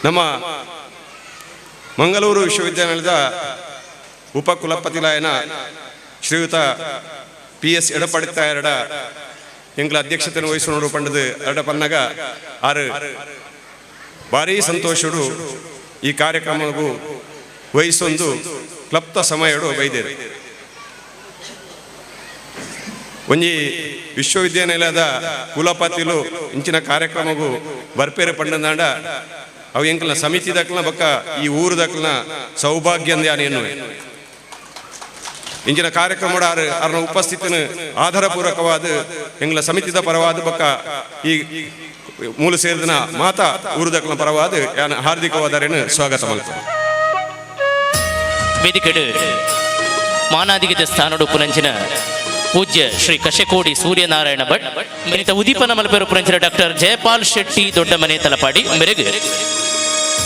ನಮ್ಮ ಮಂಗಳೂರು ವಿಶ್ವವಿದ್ಯಾನಿಲಯದ ಉಪಕುಲಪತಿಲಾಯನ ಶ್ರೀಯುತ PS ಎಡಪಡಿತಾಯರಡ ಎಂಗ್ಲ ಅಧ್ಯಕ್ಷತೆಯನ್ನು ವಹಿಸಿಕೊಂಡು ಪಂಡದು ಎರಡ ಪನ್ನಗ ಆರು ಭಾರೀ ಸಂತೋಷಡು ಈ ಕಾರ್ಯಕ್ರಮಗೂ ವಹಿಸೊಂದು ಕ್ಲಪ್ತ ಸಮಯಡು ಬೈದೇರು ಒಂಜಿ ವಿಶ್ವವಿದ್ಯಾನಿಲಯದ ಕುಲಪತಿಲು ಇಂಚಿನ ಕಾರ್ಯಕ್ರಮಗೂ ಬರ್ಪೇರೆ ಪಂಡದಾಂಡ ಅವು ಎಂಕಲ್ನ ಸಮಿತಿ ದಕ್ಲನ ಬಕ್ಕ ಈ ಊರು ದಕ್ಲನ ಸೌಭಾಗ್ಯ ಅಂದ್ಯಾನೇನು ಇಂಚಿನ ಕಾರ್ಯಕ್ರಮದ ಅರ್ನ ಉಪಸ್ಥಿತಿನ ಆಧಾರಪೂರ್ವಕವಾದ ಎಂಗ್ಲ ಸಮಿತಿದ ಪರವಾದ ಬಕ್ಕ ಈ ಮೂಲ ಸೇರಿದ ಮಾತಾ ಊರು ದಕ್ಲನ ಪರವಾದ ಹಾರ್ದಿಕವಾದ ಸ್ವಾಗತ ಮಾಡ್ತಾರೆ. ವೇದಿಕೆಡು ಮಾನಾದಿಗದ ಸ್ಥಾನಡು ಉಪನಂಚಿನ ಪೂಜ್ಯ ಶ್ರೀ ಕಶೆಕೋಡಿ ಸೂರ್ಯನಾರಾಯಣ ಭಟ್ ಮಿನಿತ ಉದೀಪನ ಮಲ್ಪೇರು ಉಪನಂಚಿನ ಡಾಕ್ಟರ್ ಜಯಪಾಲ್ ಶೆಟ್ಟಿ ದೊಡ್ಡ ಮನೆ ತಲಪಾಡಿ ಮೆರೆಗು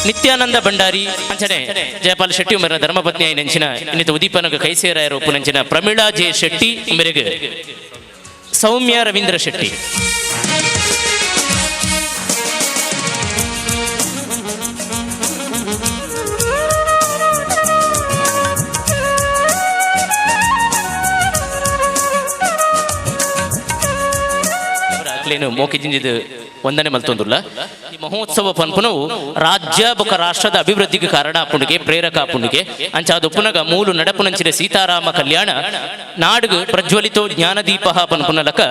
ನಿತ್ಯಾನಂದ ಭಂಡಾರಿ ಅಂಚನೆ ಜಯಪಾಲ್ ಶೆಟ್ಟಿ ಉಮರ ಧರ್ಮಪತ್ನಿಯಾಗಿ ನೆಂಚಿನ ಇನ್ನಿತ ಉದೀಪನಗ ಕೈಸೇರಾಯರು ಉಪನಂಚಿನ ಪ್ರಮೀಳಾ ಜೆ ಶೆಟ್ಟಿ ಮೆರೆಗು ಸೌಮ್ಯ ರವೀಂದ್ರ ಶೆಟ್ಟಿ. ಮೋಕಿಜಿಂಜಿದ ವಂದನೆ ಮಲ್ತೊಂದುಲ್ಲ. ಈ ಮಹೋತ್ಸವ ಪನ್ಪುನವು ರಾಜ್ಯ ಬೊಕ ರಾಷ್ಟ್ರದ ಅಭಿವೃದ್ಧಿಗೆ ಕಾರಣ ಆಪುಂಡಿಗೆ ಪ್ರೇರಕ ಆಪುಂಡಿಗೆ ಅಂಚಾದ ಉಪ್ಪುನಗ ಮೂಲು ನಡಪುನಂಚಿನ ಸೀತಾರಾಮ ಕಲ್ಯಾಣ ನಾಡುಗು ಪ್ರಜ್ವಲಿತೋ ಜ್ಞಾನದೀಪ ಪನ್ಪುನಲಕ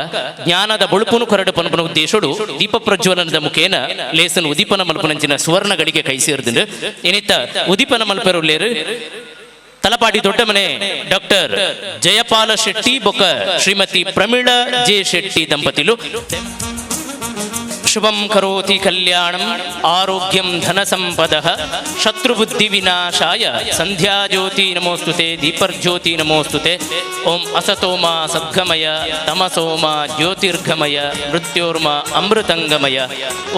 ಜ್ಞಾನದ ಬೊಳುಪುನು ಕೊರಡು ಪನ್ಪುನ ಉದ್ದೇಶಡು ದೀಪ ಪ್ರಜ್ವಲನದ ಮುಖೇನ ಲೇಸನ್ ಉದೀಪನ ಮಲ್ಪುನಂಚಿನ ಸುವರ್ಣಗಳಿಗೆ ಕೈ ಸೇರಿದಂಡು ಏನಿತ್ತ ಉದೀಪನ ಮಲ್ಪೆರುಲ್ಲೇರು ತಲಪಾಡಿ ದೊಡ್ಡ ಮನೆ ಡಾಕ್ಟರ್ ಜಯಪಾಲ ಶೆಟ್ಟಿ ಬೊಕ ಶ್ರೀಮತಿ ಪ್ರಮೀಳಾ ಜೆ ಶೆಟ್ಟಿ ದಂಪತಿಲು ಶುಭಂ ಕರೋತಿ ಕಲ್ಯಾಣಂ ಆರೋಗ್ಯಂ ಧನ ಸಂಪದಃ ಶತ್ರುಬುದ್ಧಿ ವಿನಾಶಾಯ ಸಂಧ್ಯಾ ಜ್ಯೋತಿ ನಮೋಸ್ತುತೆ ದೀಪರ್ಜ್ಯೋತಿ ನಮೋಸ್ತುತೆ ಓಂ ಅಸತೋಮ ಸದ್ಗಮಯ ತಮಸೋಮ ಜ್ಯೋತಿರ್ಗಮಯ ಮೃತ್ಯೋರ್ಮ ಅಮೃತಂಗಮಯ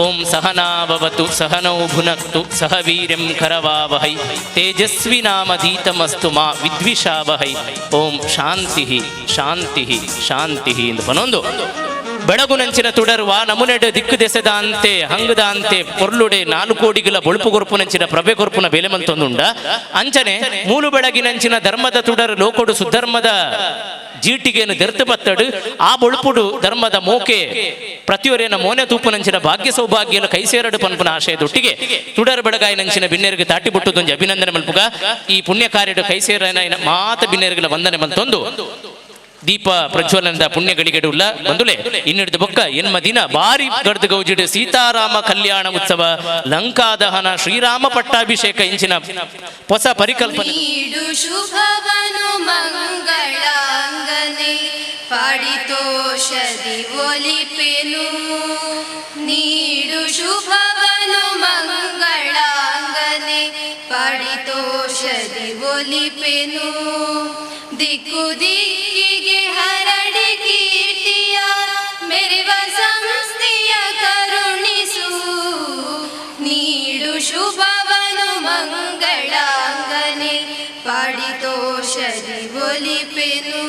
ಓಂ ಸಹನಾಭವತು ಸಹನೌ ಭುನಕ್ತು ಸಹ ವೀರ್ಯಂ ಕರವಾವಹೈ ತೇಜಸ್ವಿನಾಮಧೀತಮಸ್ತು ಮಾ ವಿದ್ವಿಷಾವಹೈ ಓಂ ಶಾಂತಿ ಶಾಂತಿ ಶಾಂತಿ ಎಂದು ಪನೊಂದು ಬೆಳಗುನಂಚಿನ ತುಡರುವ ನಮುನೆಡೆ ದಿಕ್ಕು ದೆಸೆದ ಅಂತೆ ಹಂಗದ ಅಂತೆ ಪೊರ್ಲುಡೆ 4 ಕೋಡಿಗಳ ಬೊಳುಪು ಗೊರ್ಪುನಂಚಿನ ಪ್ರಭೆ ಕೊರ್ಪುನ ಬೇಲೆ ಮಂತೊಂದುಂಡ ಅಂಚನೆ ಮೂಲು ಬೆಳಗಿನಂಚಿನ ಧರ್ಮದ ತುಡರು ಲೋಕೊಡು ಸುಧರ್ಮದ ಜೀಟಿಗೆಯನ್ನು ದೆರ್ತು ಬತ್ತಡು ಆ ಬೊಳುಪುಡು ಧರ್ಮದ ಮೋಕೆ ಪ್ರತಿಯೊರೇನ ಮೋನೆ ತೂಪುನಂಚಿನ ಭಾಗ್ಯ ಸೌಭಾಗ್ಯನ ಕೈಸೇರಡು ಪನ್ಪುನ ಆಶಯದೊಟ್ಟಿಗೆ ತುಡರ್ ಬೆಳಗಾಯಿನಂಚಿನ ಬಿನ್ನೇರಿಗೆ ತಾಟಿ ಬುಟ್ಟುದೊಂದು ಅಭಿನಂದನೆ ಮಲ್ಪುಗ ಈ ಪುಣ್ಯ ಕಾರ್ಯಡು ಕೈಸೇರನ ಮಾತ ಬಿನ್ನೇರಿಗಳ ವಂದನೆ ಮಂತೊಂದು ದೀಪ ಪ್ರಜ್ವಲನದ ಪುಣ್ಯಗಳಿಗೆ ಉಲ್ಲ ಬಂದುಲೆ ಇನ್ನಿಡ್ದು ಬೊಕ್ಕ ಎನ್ಮ ದಿನ ಬಾರಿ ಗಡ್ದು ಗೌಜಿಡು ಸೀತಾರಾಮ ಕಲ್ಯಾಣ ಉತ್ಸವ ಲಂಕಾ ದಹನ ಶ್ರೀರಾಮ ಪಟ್ಟಾಭಿಷೇಕ ಇಂಚಿನ ಹೊಸ ಪರಿಕಲ್ಪನೆ ಶುಭವನು ಮಂಗಳಾಂಗನೆ ಪಾಡಿತೋಷದಿ ಒಲಿಪೆನು ನೀಡು ಶುಭವನು ಮಂಗಳಾಂಗನೆ ಪಾಡಿತೋಷದಿ ಒಲಿಪೆನು ದಿಕ್ಕು ದಿಕ್ಕಿಗೆ ಹರಡಿ ಕೀರ್ತಿಯ ಮೆರೆವ ಸಂಸ್ಥೆಯ ಕರುಣಿಸು ನೀಡು ಶುಭವನು ಮಂಗಳಾಂಗನೆ ಪಾಡಿತೋಷದಿ ಒಲಿಪೆನು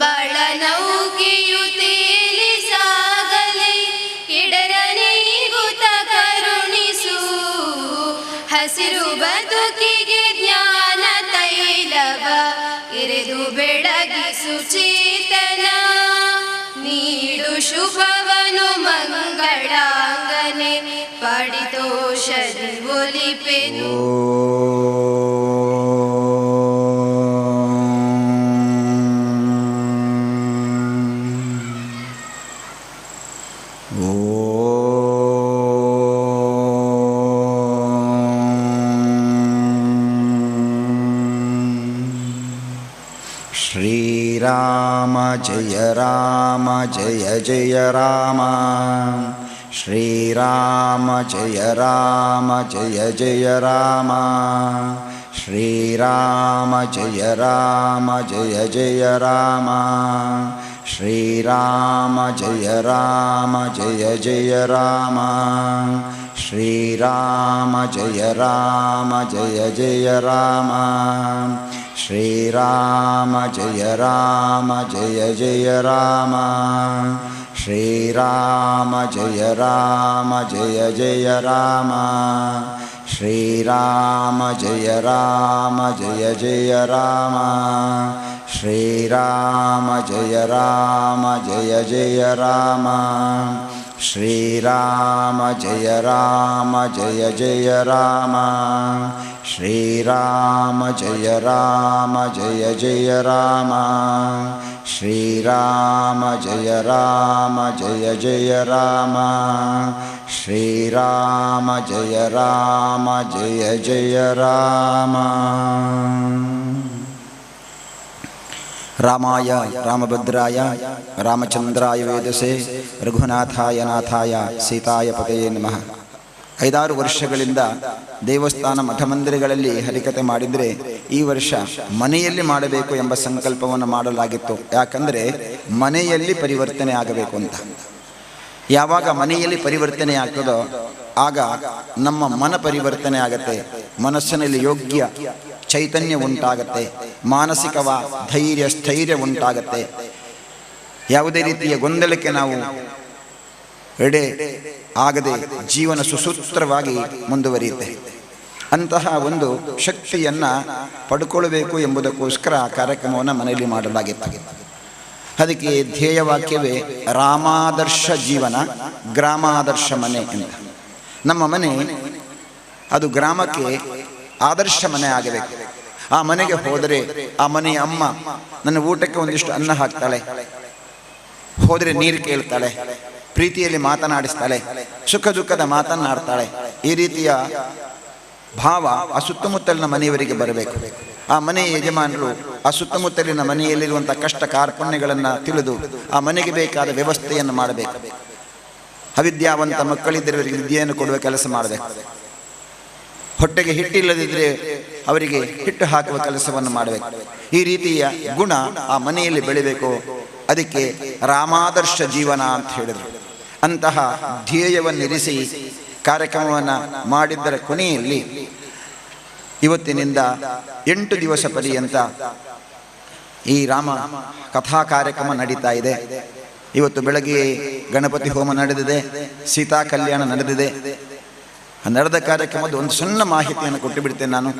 ಬಳ ನೌಕೆಯು ತೇಲಿ ಸಾಗಲಿ ಎಡರ ನೀಗುತ ಕರುಣಿಸು ಹಸಿರು ಬದುಕಿಗೆ ಜ್ಞಾನ ತೈಲವ ಎರೆದು ಬೆಳಗಿಸು ಚೇತನ ನೀಡು ಶುಭವನು ಮಂಗಳಾಂಗನೆ ಪಾಡಿತೋಷದಿ ಒಲಿಪೆನು. श्रीराम जय राम जय जय राम श्रीराम जय राम जय जय राम श्रीराम जय राम जय जय राम श्रीराम जय राम जय जय राम श्रीराम जय राम जय जय राम श्रीराम जय राम जय जय राम ಶ್ರೀರಾಮ ಜಯ ರಾಮ ಜಯ ಜಯ ರಾಮ ಶ್ರೀರಾಮ ಜಯ ರಾಮ ಜಯ ಜಯ ರಾಮ ಶ್ರೀರಾಮ ಜಯ ರಾಮ ಜಯ ಜಯ ರಾಮ ಶ್ರೀರಾಮ ಜಯ ರಾಮ ಜಯ ಜಯ ರಾಮ ಶ್ರೀರಾಮ ಜಯ ರಾಮ ಜಯ ಜಯ ರಾಮ ಶ್ರೀರಾಮ ಜಯ ರಾಮ ಜಯ ಜಯ ರಾಮ ಶ್ರೀರಾಮ ಜಯ ರಾಮ ಜಯ ಜಯ ರಾಮ. ರಾಮಾಯ ರಾಮಭದ್ರಾಯ ರಾಮಚಂದ್ರಾಯ ವೇದಸೆ ರಘುನಾಥಾಯ ನಾಥಾಯ ಸೀತಾಯ ಪತಯೇ ನಮಃ. 5-6 ವರ್ಷಗಳಿಂದ ದೇವಸ್ಥಾನ ಮಠಮಂದಿರಗಳಲ್ಲಿ ಹರಿಕತೆ ಮಾಡಿದರೆ ಈ ವರ್ಷ ಮನೆಯಲ್ಲಿ ಮಾಡಬೇಕು ಎಂಬ ಸಂಕಲ್ಪವನ್ನು ಮಾಡಲಾಗಿತ್ತು. ಯಾಕಂದರೆ ಮನೆಯಲ್ಲಿ ಪರಿವರ್ತನೆ ಆಗಬೇಕು ಅಂತ. ಯಾವಾಗ ಮನೆಯಲ್ಲಿ ಪರಿವರ್ತನೆ ಆಗ್ತದೋ ಆಗ ನಮ್ಮ ಮನ ಪರಿವರ್ತನೆ ಆಗತ್ತೆ, ಮನಸ್ಸಿನಲ್ಲಿ ಯೋಗ್ಯ ಚೈತನ್ಯ ಉಂಟಾಗತ್ತೆ, ಮಾನಸಿಕವ ಧೈರ್ಯ ಸ್ಥೈರ್ಯ ಉಂಟಾಗತ್ತೆ, ಯಾವುದೇ ರೀತಿಯ ಗೊಂದಲಕ್ಕೆ ನಾವು ಎಡೆ ಆಗದೆ ಜೀವನ ಸುಸೂತ್ರವಾಗಿ ಮುಂದುವರಿಯುತ್ತೆ. ಅಂತಹ ಒಂದು ಶಕ್ತಿಯನ್ನು ಪಡ್ಕೊಳ್ಬೇಕು ಎಂಬುದಕ್ಕೋಸ್ಕರ ಕಾರ್ಯಕ್ರಮವನ್ನು ಮನೆಯಲ್ಲಿ ಮಾಡಲಾಗಿತ್ತು. ಅದಕ್ಕೆ ಧ್ಯೇಯವಾಕ್ಯವೇ ರಾಮಾದರ್ಶ ಜೀವನ ಗ್ರಾಮಾದರ್ಶ ಮನೆ ಅಂತ. ನಮ್ಮ ಮನೆ ಅದು ಗ್ರಾಮಕ್ಕೆ ಆದರ್ಶ ಮನೆ ಆಗಬೇಕು. ಆ ಮನೆಗೆ ಹೋದರೆ ಆ ಮನೆಯ ಅಮ್ಮ ನನ್ನ ಊಟಕ್ಕೆ ಒಂದಿಷ್ಟು ಅನ್ನ ಹಾಕ್ತಾಳೆ, ಹೋದರೆ ನೀರು ಕೇಳ್ತಾಳೆ, ಪ್ರೀತಿಯಲ್ಲಿ ಮಾತನಾಡಿಸ್ತಾಳೆ, ಸುಖ ದುಃಖದ ಮಾತನ್ನಾಡ್ತಾಳೆ. ಈ ರೀತಿಯ ಭಾವ ಆ ಸುತ್ತಮುತ್ತಲಿನ ಮನೆಯವರಿಗೆ ಬರಬೇಕು. ಆ ಮನೆಯ ಯಜಮಾನರು ಆ ಸುತ್ತಮುತ್ತಲಿನ ಮನೆಯಲ್ಲಿರುವಂಥ ಕಷ್ಟ ಕಾರ್ಪಣ್ಯಗಳನ್ನು ತಿಳಿದು ಆ ಮನೆಗೆ ಬೇಕಾದ ವ್ಯವಸ್ಥೆಯನ್ನು ಮಾಡಬೇಕು. ಅವಿದ್ಯಾವಂತ ಮಕ್ಕಳಿದ್ದವರಿಗೆ ವಿದ್ಯೆಯನ್ನು ಕೊಡುವ ಕೆಲಸ ಮಾಡಬೇಕು. ಹೊಟ್ಟೆಗೆ ಹಿಟ್ಟಿಲ್ಲದಿದ್ದರೆ ಅವರಿಗೆ ಹಿಟ್ಟು ಹಾಕುವ ಕೆಲಸವನ್ನು ಮಾಡಬೇಕು. ಈ ರೀತಿಯ ಗುಣ ಆ ಮನೆಯಲ್ಲಿ ಬೆಳಿಬೇಕು. ಅದಕ್ಕೆ ರಾಮಾದರ್ಶ ಜೀವನ ಅಂತ ಹೇಳಿದರು. ಅಂತಹ ಧ್ಯೇಯವನ್ನಿರಿಸಿ ಕಾರ್ಯಕ್ರಮವನ್ನು ಮಾಡಿದ್ದರ ಕೊನೆಯಲ್ಲಿ ಇವತ್ತಿನಿಂದ 8 ದಿವಸ ಪರ್ಯಂತ ಈ ರಾಮ ಕಥಾ ಕಾರ್ಯಕ್ರಮ ನಡೀತಾ ಇದೆ. ಇವತ್ತು ಬೆಳಗ್ಗೆ ಗಣಪತಿ ಹೋಮ ನಡೆದಿದೆ, ಸೀತಾ ಕಲ್ಯಾಣ ನಡೆದಿದೆ. ನಡೆದ ಕಾರ್ಯಕ್ರಮದ ಒಂದು ಸಣ್ಣ ಮಾಹಿತಿಯನ್ನು ಕೊಟ್ಟು ಬಿಡ್ತೇನೆ ನಾನು.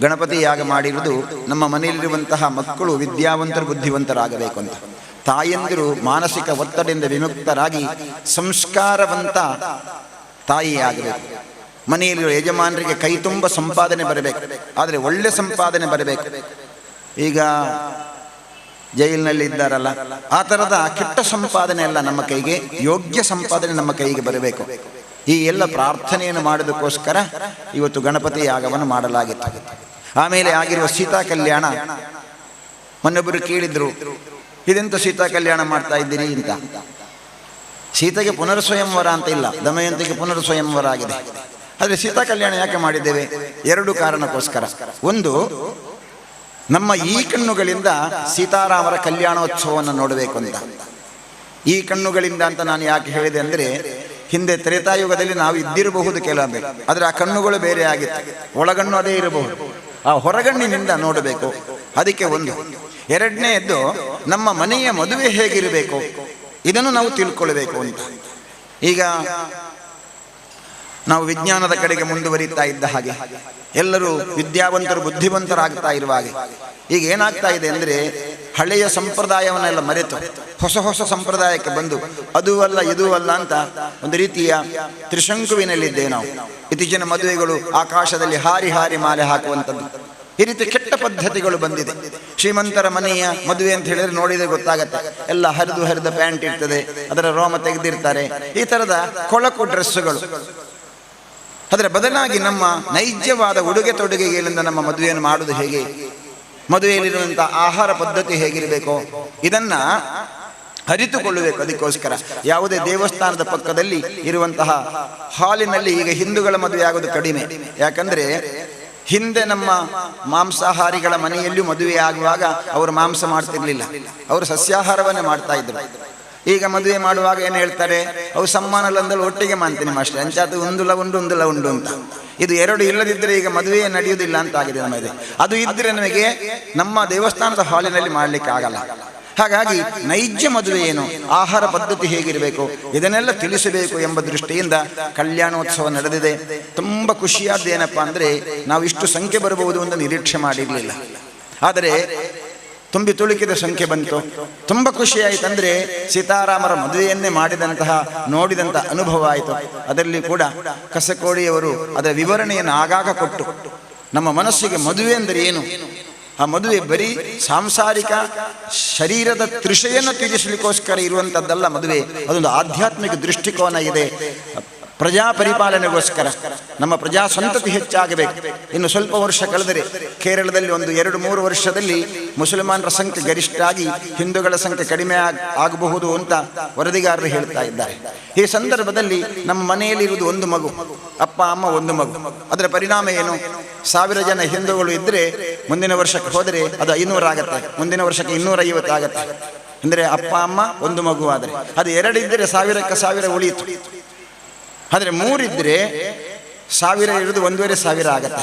ಗಣಪತಿ ಯಾಗ ಮಾಡಿರುವುದು ನಮ್ಮ ಮನೆಯಲ್ಲಿರುವಂತಹ ಮಕ್ಕಳು ವಿದ್ಯಾವಂತರು ಬುದ್ಧಿವಂತರಾಗಬೇಕು ಅಂತ. ತಾಯಂದಿರು ಮಾನಸಿಕ ಒತ್ತಡದಿಂದ ವಿಮುಕ್ತರಾಗಿ ಸಂಸ್ಕಾರವಂತ ತಾಯಿಯಾಗಬೇಕು. ಮನೆಯಲ್ಲಿರುವ ಯಜಮಾನರಿಗೆ ಕೈ ತುಂಬ ಸಂಪಾದನೆ ಬರಬೇಕು, ಆದರೆ ಒಳ್ಳೆ ಸಂಪಾದನೆ ಬರಬೇಕು. ಈಗ ಜೈಲಿನಲ್ಲಿ ಇದ್ದಾರಲ್ಲ, ಆ ಥರದ ಕೆಟ್ಟ ಸಂಪಾದನೆ ಎಲ್ಲ ನಮ್ಮ ಕೈಗೆ, ಯೋಗ್ಯ ಸಂಪಾದನೆ ನಮ್ಮ ಕೈಗೆ ಬರಬೇಕು. ಈ ಎಲ್ಲ ಪ್ರಾರ್ಥನೆಯನ್ನು ಮಾಡೋದಕ್ಕೋಸ್ಕರ ಇವತ್ತು ಗಣಪತಿ ಯಾಗವನ್ನು ಮಾಡಲಾಗಿತ್ತು. ಆಮೇಲೆ ಆಗಿರುವ ಸೀತಾ ಕಲ್ಯಾಣ, ಮೊನ್ನೊಬ್ಬರು ಕೇಳಿದ್ರು, ಇದೆಂತ ಸೀತಾ ಕಲ್ಯಾಣ ಮಾಡ್ತಾ ಇದ್ದೀರಿ ಅಂತ. ಸೀತೆಗೆ ಪುನರ್ಸ್ವಯಂವರ ಅಂತ ಇಲ್ಲ, ದಮಯಂತಿಗೆ ಪುನರ್ಸ್ವಯಂವರ ಆಗಿದೆ. ಆದರೆ ಸೀತಾ ಕಲ್ಯಾಣ ಯಾಕೆ ಮಾಡಿದ್ದೇವೆ? 2 ಕಾರಣಕ್ಕೋಸ್ಕರ. ಒಂದು, ನಮ್ಮ ಈ ಕಣ್ಣುಗಳಿಂದ ಸೀತಾರಾಮರ ಕಲ್ಯಾಣೋತ್ಸವವನ್ನು ನೋಡಬೇಕು ಅಂತ. ಈ ಕಣ್ಣುಗಳಿಂದ ಅಂತ ನಾನು ಯಾಕೆ ಹೇಳಿದೆ ಅಂದರೆ, ಹಿಂದೆ ತ್ರೇತಾಯುಗದಲ್ಲಿ ನಾವು ಇದ್ದಿರಬಹುದು ಕೆಲವೊಮ್ಮೆ, ಆದರೆ ಆ ಕಣ್ಣುಗಳು ಬೇರೆ ಆಗಿತ್ತು. ಒಳಗಣ್ಣು ಅದೇ ಇರಬಹುದು, ಆ ಹೊರಗಣ್ಣಿನಿಂದ ನೋಡಬೇಕು. ಅದಕ್ಕೆ ಒಂದು. ಎರಡನೆಯದ್ದು, ನಮ್ಮ ಮನೆಯ ಮದುವೆ ಹೇಗಿರಬೇಕು ಇದನ್ನು ನಾವು ತಿಳ್ಕೊಳ್ಬೇಕು ಅಂತ. ಈಗ ನಾವು ವಿಜ್ಞಾನದ ಕಡೆಗೆ ಮುಂದುವರಿತಾ ಇದ್ದ ಹಾಗೆ, ಎಲ್ಲರೂ ವಿದ್ಯಾವಂತರು ಬುದ್ಧಿವಂತರಾಗ್ತಾ ಇರುವ ಹಾಗೆ, ಈಗ ಏನಾಗ್ತಾ ಇದೆ ಅಂದರೆ, ಹಳೆಯ ಸಂಪ್ರದಾಯವನ್ನೆಲ್ಲ ಮರೆತು ಹೊಸ ಹೊಸ ಸಂಪ್ರದಾಯಕ್ಕೆ ಬಂದು ಅದೂ ಅಲ್ಲ ಇದೂ ಅಲ್ಲ ಅಂತ ಒಂದು ರೀತಿಯ ತ್ರಿಶಂಕುವಿನಲ್ಲಿದ್ದೇವೆ ನಾವು. ಇತ್ತೀಚಿನ ಮದುವೆಗಳು ಆಕಾಶದಲ್ಲಿ ಹಾರಿ ಹಾರಿ ಮಾಲೆ ಹಾಕುವಂಥದ್ದು, ಈ ರೀತಿ ಕೆಟ್ಟ ಪದ್ಧತಿಗಳು ಬಂದಿದೆ. ಶ್ರೀಮಂತರ ಮನೆಯ ಮದುವೆ ಅಂತ ಹೇಳಿದ್ರೆ ನೋಡಿದರೆ ಗೊತ್ತಾಗತ್ತೆ, ಎಲ್ಲ ಹರಿದ ಪ್ಯಾಂಟ್ ಇರ್ತದೆ, ಅದರ ರೋಮ ತೆಗೆದಿರ್ತಾರೆ, ಈ ಥರದ ಕೊಳಕು ಡ್ರೆಸ್ಸುಗಳು. ಅದರ ಬದಲಾಗಿ ನಮ್ಮ ನೈಜವಾದ ಉಡುಗೆ ತೊಡುಗೆಗಳಿಂದ ನಮ್ಮ ಮದುವೆಯನ್ನು ಮಾಡುವುದು ಹೇಗೆ, ಮದುವೆಯಲ್ಲಿರುವಂಥ ಆಹಾರ ಪದ್ಧತಿ ಹೇಗಿರಬೇಕು ಇದನ್ನು ಅರಿತುಕೊಳ್ಳಬೇಕು. ಅದಕ್ಕೋಸ್ಕರ ಯಾವುದೇ ದೇವಸ್ಥಾನದ ಪಕ್ಕದಲ್ಲಿ ಇರುವಂತಹ ಹಾಲಿನಲ್ಲಿ ಈಗ ಹಿಂದೂಗಳ ಮದುವೆ ಆಗೋದು ಕಡಿಮೆ. ಯಾಕಂದರೆ ಹಿಂದೆ ನಮ್ಮ ಮಾಂಸಾಹಾರಿಗಳ ಮನೆಯಲ್ಲಿಯೂ ಮದುವೆ ಆಗುವಾಗ ಅವರು ಮಾಂಸ ಮಾಡ್ತಿರ್ಲಿಲ್ಲ, ಅವರು ಸಸ್ಯಾಹಾರವನ್ನೇ ಮಾಡ್ತಾ ಇದ್ರು. ಈಗ ಮದುವೆ ಮಾಡುವಾಗ ಏನು ಹೇಳ್ತಾರೆ, ಅವು ಸಮ್ಮಾನಲ್ಲಂದಲ್ಲಿ ಒಟ್ಟಿಗೆ ಮಾಡ್ತೀನಿ ಮಾಸ್ಟರ್, ಅಂಚಾತು ಒಂದುಲ ಉಂಡು ಅಂತ. ಇದು 2 ಇಲ್ಲದಿದ್ದರೆ ಈಗ ಮದುವೆ ನಡೆಯುವುದಿಲ್ಲ ಅಂತ ಆಗಿದೆ ನಮಗೆ. ಅದು ಇದ್ದರೆ ನಮಗೆ ನಮ್ಮ ದೇವಸ್ಥಾನದ ಹಾಲಿನಲ್ಲಿ ಮಾಡಲಿಕ್ಕೆ ಆಗಲ್ಲ. ಹಾಗಾಗಿ ನೈಜ ಮದುವೆ ಏನು, ಆಹಾರ ಪದ್ಧತಿ ಹೇಗಿರಬೇಕು, ಇದನ್ನೆಲ್ಲ ತಿಳಿಸಬೇಕು ಎಂಬ ದೃಷ್ಟಿಯಿಂದ ಕಲ್ಯಾಣೋತ್ಸವ ನಡೆದಿದೆ. ತುಂಬ ಖುಷಿಯಾದ್ದೇನಪ್ಪ ಅಂದರೆ ನಾವು ಇಷ್ಟು ಸಂಖ್ಯೆ ಬರಬಹುದು ಅಂತ ನಿರೀಕ್ಷೆ ಮಾಡಿರಲಿಲ್ಲ. ಆದರೆ ತುಂಬಿ ತುಳುಕಿದ ಸಂಖ್ಯೆ ಬಂತು. ತುಂಬ ಖುಷಿಯಾಯಿತಂದರೆ ಸೀತಾರಾಮರ ಮದುವೆಯನ್ನೇ ನೋಡಿದಂತಹ ಅನುಭವ ಆಯಿತು. ಅದರಲ್ಲಿ ಕೂಡ ಕಸಕೋಡಿಯವರು ಅದರ ವಿವರಣೆಯನ್ನು ಆಗಾಗ ಕೊಟ್ಟು ನಮ್ಮ ಮನಸ್ಸಿಗೆ ಮದುವೆ ಅಂದರೆ ಏನು, ಆ ಮದುವೆ ಬರೀ ಸಾಂಸಾರಿಕ ಶರೀರದ ತೃಷೆಯನ್ನು ತೀರಿಸಲಿಕ್ಕೋಸ್ಕರ ಇರುವಂಥದ್ದಲ್ಲ ಮದುವೆ, ಅದೊಂದು ಆಧ್ಯಾತ್ಮಿಕ ದೃಷ್ಟಿಕೋನ ಇದೆ. ಪ್ರಜಾ ಪರಿಪಾಲನೆಗೋಸ್ಕರ ನಮ್ಮ ಪ್ರಜಾ ಸಂತತಿ ಹೆಚ್ಚಾಗಬೇಕು. ಇನ್ನು ಸ್ವಲ್ಪ ವರ್ಷ ಕಳೆದರೆ ಕೇರಳದಲ್ಲಿ 1-2-3 ವರ್ಷದಲ್ಲಿ ಮುಸಲ್ಮಾನರ ಸಂಖ್ಯೆ ಗರಿಷ್ಠ ಆಗಿ ಹಿಂದೂಗಳ ಸಂಖ್ಯೆ ಕಡಿಮೆ ಆಗಬಹುದು ಅಂತ ವರದಿಗಾರರು ಹೇಳ್ತಾ ಇದ್ದಾರೆ. ಈ ಸಂದರ್ಭದಲ್ಲಿ ನಮ್ಮ ಮನೆಯಲ್ಲಿರುವುದು ಒಂದು ಮಗು, ಅಪ್ಪ ಅಮ್ಮ ಒಂದು ಮಗು. ಅದರ ಪರಿಣಾಮ ಏನು? 1000 ಜನ ಹಿಂದೂಗಳು ಇದ್ದರೆ ಮುಂದಿನ ವರ್ಷಕ್ಕೆ ಹೋದರೆ ಅದು 500 ಆಗುತ್ತೆ, ಮುಂದಿನ ವರ್ಷಕ್ಕೆ 250 ಆಗುತ್ತೆ. ಅಂದರೆ ಅಪ್ಪ ಅಮ್ಮ ಒಂದು ಮಗು. ಆದರೆ ಅದು 2 ಇದ್ದರೆ 1000ಕ್ಕೆ 1000 ಉಳಿಯಿತು. ಆದರೆ 3 ಇದ್ದರೆ 1000 ಇರೋದು 1500 ಆಗತ್ತೆ.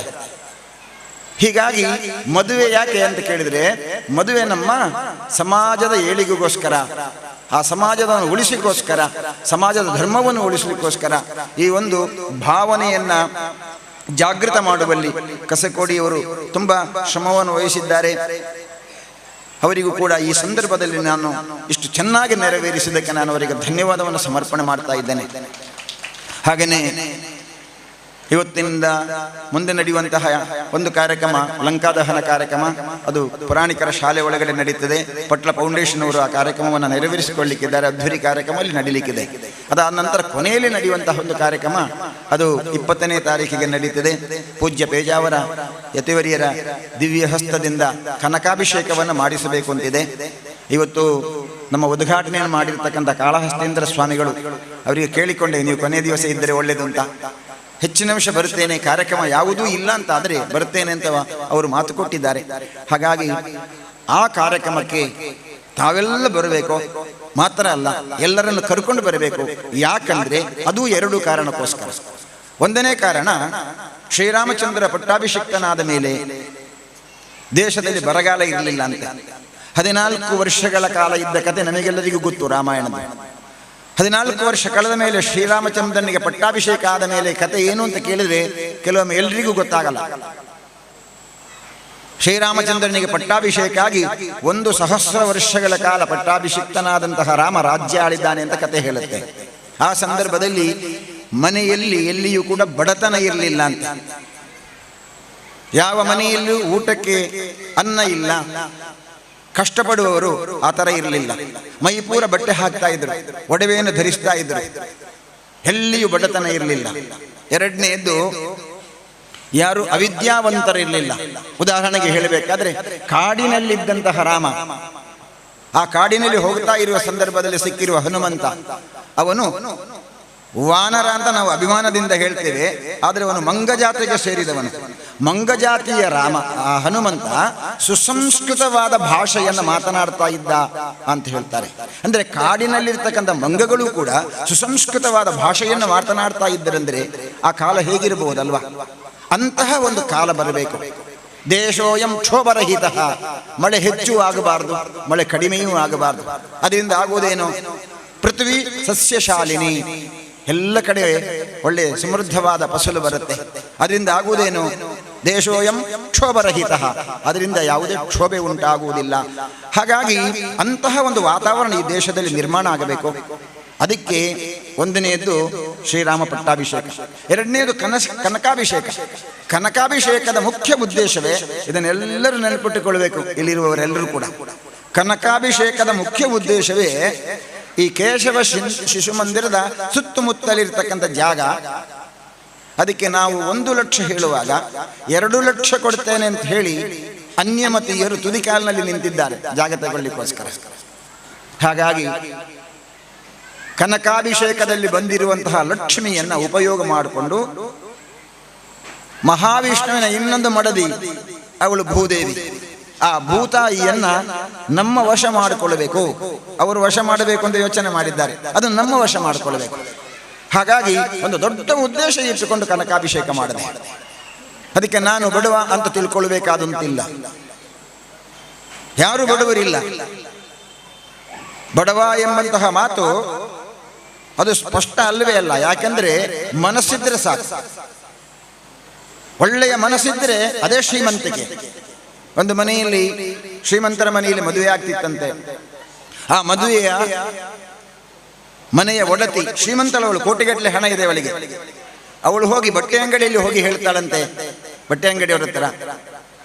ಹೀಗಾಗಿ ಮದುವೆ ಯಾಕೆ ಅಂತ ಕೇಳಿದರೆ, ಮದುವೆ ನಮ್ಮ ಸಮಾಜದ ಏಳಿಗೆಗೋಸ್ಕರ, ಆ ಸಮಾಜದ ಉಳಿಸಲಿಕ್ಕೋಸ್ಕರ, ಸಮಾಜದ ಧರ್ಮವನ್ನು ಉಳಿಸಲಿಕ್ಕೋಸ್ಕರ ಈ ಒಂದು ಭಾವನೆಯನ್ನು ಜಾಗೃತ ಮಾಡುವಲ್ಲಿ ಕಸಕೋಡಿಯವರು ತುಂಬ ಶ್ರಮವನ್ನು ವಹಿಸಿದ್ದಾರೆ. ಅವರಿಗೂ ಕೂಡ ಈ ಸಂದರ್ಭದಲ್ಲಿ ನಾನು ಇಷ್ಟು ಚೆನ್ನಾಗಿ ನೆರವೇರಿಸಿದ್ದಕ್ಕೆ ನಾನು ಅವರಿಗೆ ಧನ್ಯವಾದವನ್ನು ಸಮರ್ಪಣೆ ಮಾಡ್ತಾ ಇದ್ದೇನೆ. ಹಾಗೆಯೇ ಇವತ್ತಿನಿಂದ ಮುಂದೆ ನಡೆಯುವಂತಹ ಒಂದು ಕಾರ್ಯಕ್ರಮ, ಲಂಕಾದಹನ ಕಾರ್ಯಕ್ರಮ, ಅದು ಪುರಾಣಿಕರ ಶಾಲೆ ಒಳಗಡೆ ನಡೀತದೆ. ಪಟ್ಲ ಫೌಂಡೇಶನ್ ಅವರು ಆ ಕಾರ್ಯಕ್ರಮವನ್ನು ನೆರವೇರಿಸಿಕೊಳ್ಳಲಿಕ್ಕಿದ್ದಾರೆ. ಅದ್ಧೂರಿ ಕಾರ್ಯಕ್ರಮ ಅಲ್ಲಿ ನಡೀಲಿಕ್ಕಿದೆ. ಅದಾದ ನಂತರ ಕೊನೆಯಲ್ಲಿ ನಡೆಯುವಂತಹ ಒಂದು ಕಾರ್ಯಕ್ರಮ ಅದು 20ನೇ ತಾರೀಕಿಗೆ ನಡೀತದೆ. ಪೂಜ್ಯ ಪೇಜಾವರ ಯತಿವರಿಯರ ದಿವ್ಯ ಹಸ್ತದಿಂದ ಕನಕಾಭಿಷೇಕವನ್ನು ಮಾಡಿಸಬೇಕು ಅಂತಿದೆ. ಇವತ್ತು ನಮ್ಮ ಉದ್ಘಾಟನೆಯನ್ನು ಮಾಡಿರ್ತಕ್ಕಂಥ ಕಾಳಹಸ್ತೇಂದ್ರ ಸ್ವಾಮಿಗಳು ಅವರಿಗೆ ಕೇಳಿಕೊಂಡೆ, ನೀವು ಕೊನೆಯ ದಿವಸ ಇದ್ದರೆ ಒಳ್ಳೆಯದು ಅಂತ. ಹೆಚ್ಚಿನ ಅಂಶ ಬರುತ್ತೇನೆ, ಕಾರ್ಯಕ್ರಮ ಯಾವುದೂ ಇಲ್ಲ ಅಂತ ಆದರೆ ಬರುತ್ತೇನೆ ಅಂತ ಅವರು ಮಾತು ಕೊಟ್ಟಿದ್ದಾರೆ. ಹಾಗಾಗಿ ಆ ಕಾರ್ಯಕ್ರಮಕ್ಕೆ ತಾವೆಲ್ಲ ಬರಬೇಕು. ಮಾತ್ರ ಅಲ್ಲ, ಎಲ್ಲರನ್ನು ಕರ್ಕೊಂಡು ಬರಬೇಕು. ಯಾಕಂದರೆ ಅದು 2 ಕಾರಣಕ್ಕೋಸ್ಕರ. ಒಂದನೇ ಕಾರಣ, ಶ್ರೀರಾಮಚಂದ್ರ ಪಟ್ಟಾಭಿಷಿಕ್ತನಾದ ಮೇಲೆ ದೇಶದಲ್ಲಿ ಬರಗಾಲ ಇರಲಿಲ್ಲ ಅಂತ. 14 ವರ್ಷಗಳ ಕಾಲ ಇದ್ದ ಕತೆ ನಮಗೆಲ್ಲರಿಗೂ ಗೊತ್ತು, ರಾಮಾಯಣದ. 14 ವರ್ಷ ಕಳೆದ ಮೇಲೆ ಶ್ರೀರಾಮಚಂದ್ರನಿಗೆ ಪಟ್ಟಾಭಿಷೇಕ ಆದ ಮೇಲೆ ಕತೆ ಏನು ಅಂತ ಕೇಳಿದರೆ ಕೆಲವೊಮ್ಮೆ ಎಲ್ರಿಗೂ ಗೊತ್ತಾಗಲ್ಲ. ಶ್ರೀರಾಮಚಂದ್ರನಿಗೆ ಪಟ್ಟಾಭಿಷೇಕ ಆಗಿ 1,000 ವರ್ಷಗಳ ಕಾಲ ಪಟ್ಟಾಭಿಷಿಕ್ತನಾದಂತಹ ರಾಮ ರಾಜ್ಯ ಆಳಿದ್ದಾನೆ ಅಂತ ಕತೆ ಹೇಳುತ್ತೆ. ಆ ಸಂದರ್ಭದಲ್ಲಿ ಮನೆಯಲ್ಲಿ ಎಲ್ಲಿಯೂ ಕೂಡ ಬಡತನ ಇರಲಿಲ್ಲ ಅಂತ. ಯಾವ ಮನೆಯಲ್ಲೂ ಊಟಕ್ಕೆ ಅನ್ನ ಇಲ್ಲ, ಕಷ್ಟಪಡುವವರು ಆ ಥರ ಇರಲಿಲ್ಲ. ಮೈಪೂರ ಬಟ್ಟೆ ಹಾಕ್ತಾ ಇದ್ರು, ಒಡವೆಯನ್ನು ಧರಿಸ್ತಾ ಇದ್ರು, ಎಲ್ಲಿಯೂ ಬಡತನ ಇರಲಿಲ್ಲ. ಎರಡನೆಯದ್ದು, ಯಾರು ಅವಿದ್ಯಾವಂತರಿರಲಿಲ್ಲ. ಉದಾಹರಣೆಗೆ ಹೇಳಬೇಕಾದ್ರೆ ಕಾಡಿನಲ್ಲಿದ್ದಂತಹ ರಾಮ, ಆ ಕಾಡಿನಲ್ಲಿ ಹೋಗ್ತಾ ಇರುವ ಸಂದರ್ಭದಲ್ಲಿ ಸಿಕ್ಕಿರುವ ಹನುಮಂತ, ಅವನು ವಾನರ ಅಂತ ನಾವು ಅಭಿಮಾನದಿಂದ ಹೇಳ್ತೇವೆ, ಆದರೆ ಅವನು ಮಂಗಜಾತಿಗೆ ಸೇರಿದವನು. ಮಂಗಜಾತಿಯ ರಾಮ, ಆ ಹನುಮಂತ ಸುಸಂಸ್ಕೃತವಾದ ಭಾಷೆಯನ್ನು ಮಾತನಾಡ್ತಾ ಇದ್ದ ಅಂತ ಹೇಳ್ತಾರೆ. ಅಂದರೆ ಕಾಡಿನಲ್ಲಿರ್ತಕ್ಕಂಥ ಮಂಗಗಳು ಕೂಡ ಸುಸಂಸ್ಕೃತವಾದ ಭಾಷೆಯನ್ನು ಮಾತನಾಡ್ತಾ ಇದ್ದರೆಂದರೆ ಆ ಕಾಲ ಹೇಗಿರಬಹುದಲ್ವಾ? ಅಂತಹ ಒಂದು ಕಾಲ ಬರಬೇಕು. ದೇಶೋಯಂ ಕ್ಷೋಭರಹಿತ, ಮಳೆ ಹೆಚ್ಚು ಆಗಬಾರ್ದು, ಮಳೆ ಕಡಿಮೆಯೂ ಆಗಬಾರ್ದು. ಅದರಿಂದ ಆಗುವುದೇನು? ಪೃಥ್ವಿ ಸಸ್ಯಶಾಲಿನಿ, ಎಲ್ಲ ಕಡೆ ಒಳ್ಳೆ ಸಮೃದ್ಧವಾದ ಫಸಲು ಬರುತ್ತೆ. ಅದರಿಂದ ಆಗುವುದೇನು? ದೇಶೋಯಂ ಕ್ಷೋಭರಹಿತ, ಅದರಿಂದ ಯಾವುದೇ ಕ್ಷೋಭೆ ಉಂಟಾಗುವುದಿಲ್ಲ. ಹಾಗಾಗಿ ಅಂತಹ ಒಂದು ವಾತಾವರಣ ಈ ದೇಶದಲ್ಲಿ ನಿರ್ಮಾಣ ಆಗಬೇಕು. ಅದಕ್ಕೆ ಒಂದನೆಯದ್ದು ಶ್ರೀರಾಮ ಪಟ್ಟಾಭಿಷೇಕ, ಎರಡನೆಯದು ಕನಕಾಭಿಷೇಕ. ಕನಕಾಭಿಷೇಕದ ಮುಖ್ಯ ಉದ್ದೇಶವೇ, ಇದನ್ನೆಲ್ಲರೂ ನೆನಪಿಟ್ಟುಕೊಳ್ಳಬೇಕು ಇಲ್ಲಿರುವವರೆಲ್ಲರೂ ಕೂಡ. ಕನಕಾಭಿಷೇಕದ ಮುಖ್ಯ ಉದ್ದೇಶವೇ ಈ ಕೇಶವ ಶಿಶು ಮಂದಿರದ ಸುತ್ತಮುತ್ತಲಿರ್ತಕ್ಕಂಥ ಜಾಗ. ಅದಕ್ಕೆ ನಾವು 1 ಲಕ್ಷ ಹೇಳುವಾಗ 2 ಲಕ್ಷ ಕೊಡ್ತೇನೆ ಅಂತ ಹೇಳಿ ಅನ್ಯಮತೀಯರು ತುದಿಕಾಲಿನಲ್ಲಿ ನಿಂತಿದ್ದಾರೆ ಜಾಗ ತಗೊಳ್ಳಿಕ್ಕೋಸ್ಕರ. ಹಾಗಾಗಿ ಕನಕಾಭಿಷೇಕದಲ್ಲಿ ಬಂದಿರುವಂತಹ ಲಕ್ಷ್ಮಿಯನ್ನು ಉಪಯೋಗ ಮಾಡಿಕೊಂಡು ಮಹಾವಿಷ್ಣುವಿನ ಇನ್ನೊಂದು ಮಡದಿ ಅವಳು ಭೂದೇವಿ, ಆ ಭೂತಾಯಿಯನ್ನ ನಮ್ಮ ವಶ ಮಾಡಿಕೊಳ್ಳಬೇಕು. ಅವರು ವಶ ಮಾಡಬೇಕು ಅಂತ ಯೋಚನೆ ಮಾಡಿದ್ದಾರೆ, ಅದು ನಮ್ಮ ವಶ ಮಾಡಿಕೊಳ್ಳಬೇಕು. ಹಾಗಾಗಿ ಒಂದು ದೊಡ್ಡ ಉದ್ದೇಶ ಇಟ್ಟುಕೊಂಡು ಕನಕಾಭಿಷೇಕ ಮಾಡಿದೆ. ಅದಕ್ಕೆ ನಾನು ಬಡವ ಅಂತ ತಿಳ್ಕೊಳ್ಬೇಕಾದಂತಿಲ್ಲ, ಯಾರು ಬಡವರಿಲ್ಲ. ಬಡವ ಎಂಬಂತಹ ಮಾತು ಅದು ಸ್ಪಷ್ಟ ಅಲ್ಲವೇ ಅಲ್ಲ. ಯಾಕೆಂದ್ರೆ ಮನಸ್ಸಿದ್ರೆ ಸಾಕು, ಒಳ್ಳೆಯ ಮನಸ್ಸಿದ್ರೆ ಅದೇ ಶ್ರೀಮಂತಿಕೆ. ಒಂದು ಮನೆಯಲ್ಲಿ, ಶ್ರೀಮಂತರ ಮನೆಯಲ್ಲಿ ಮದುವೆ ಆಗ್ತಿತ್ತಂತೆ. ಆ ಮದುವೆಯ ಮನೆಯ ಒಡತಿ ಶ್ರೀಮಂತಳವಳು, ಕೋಟಿಗಟ್ಟಲೆ ಹಣ ಇದೆ ಅವಳಿಗೆ. ಅವಳು ಹೋಗಿ ಬಟ್ಟೆ ಅಂಗಡಿಯಲ್ಲಿ ಹೋಗಿ ಹೇಳ್ತಾಳಂತೆ, ಬಟ್ಟೆ ಅಂಗಡಿಯವರ ಹತ್ರ,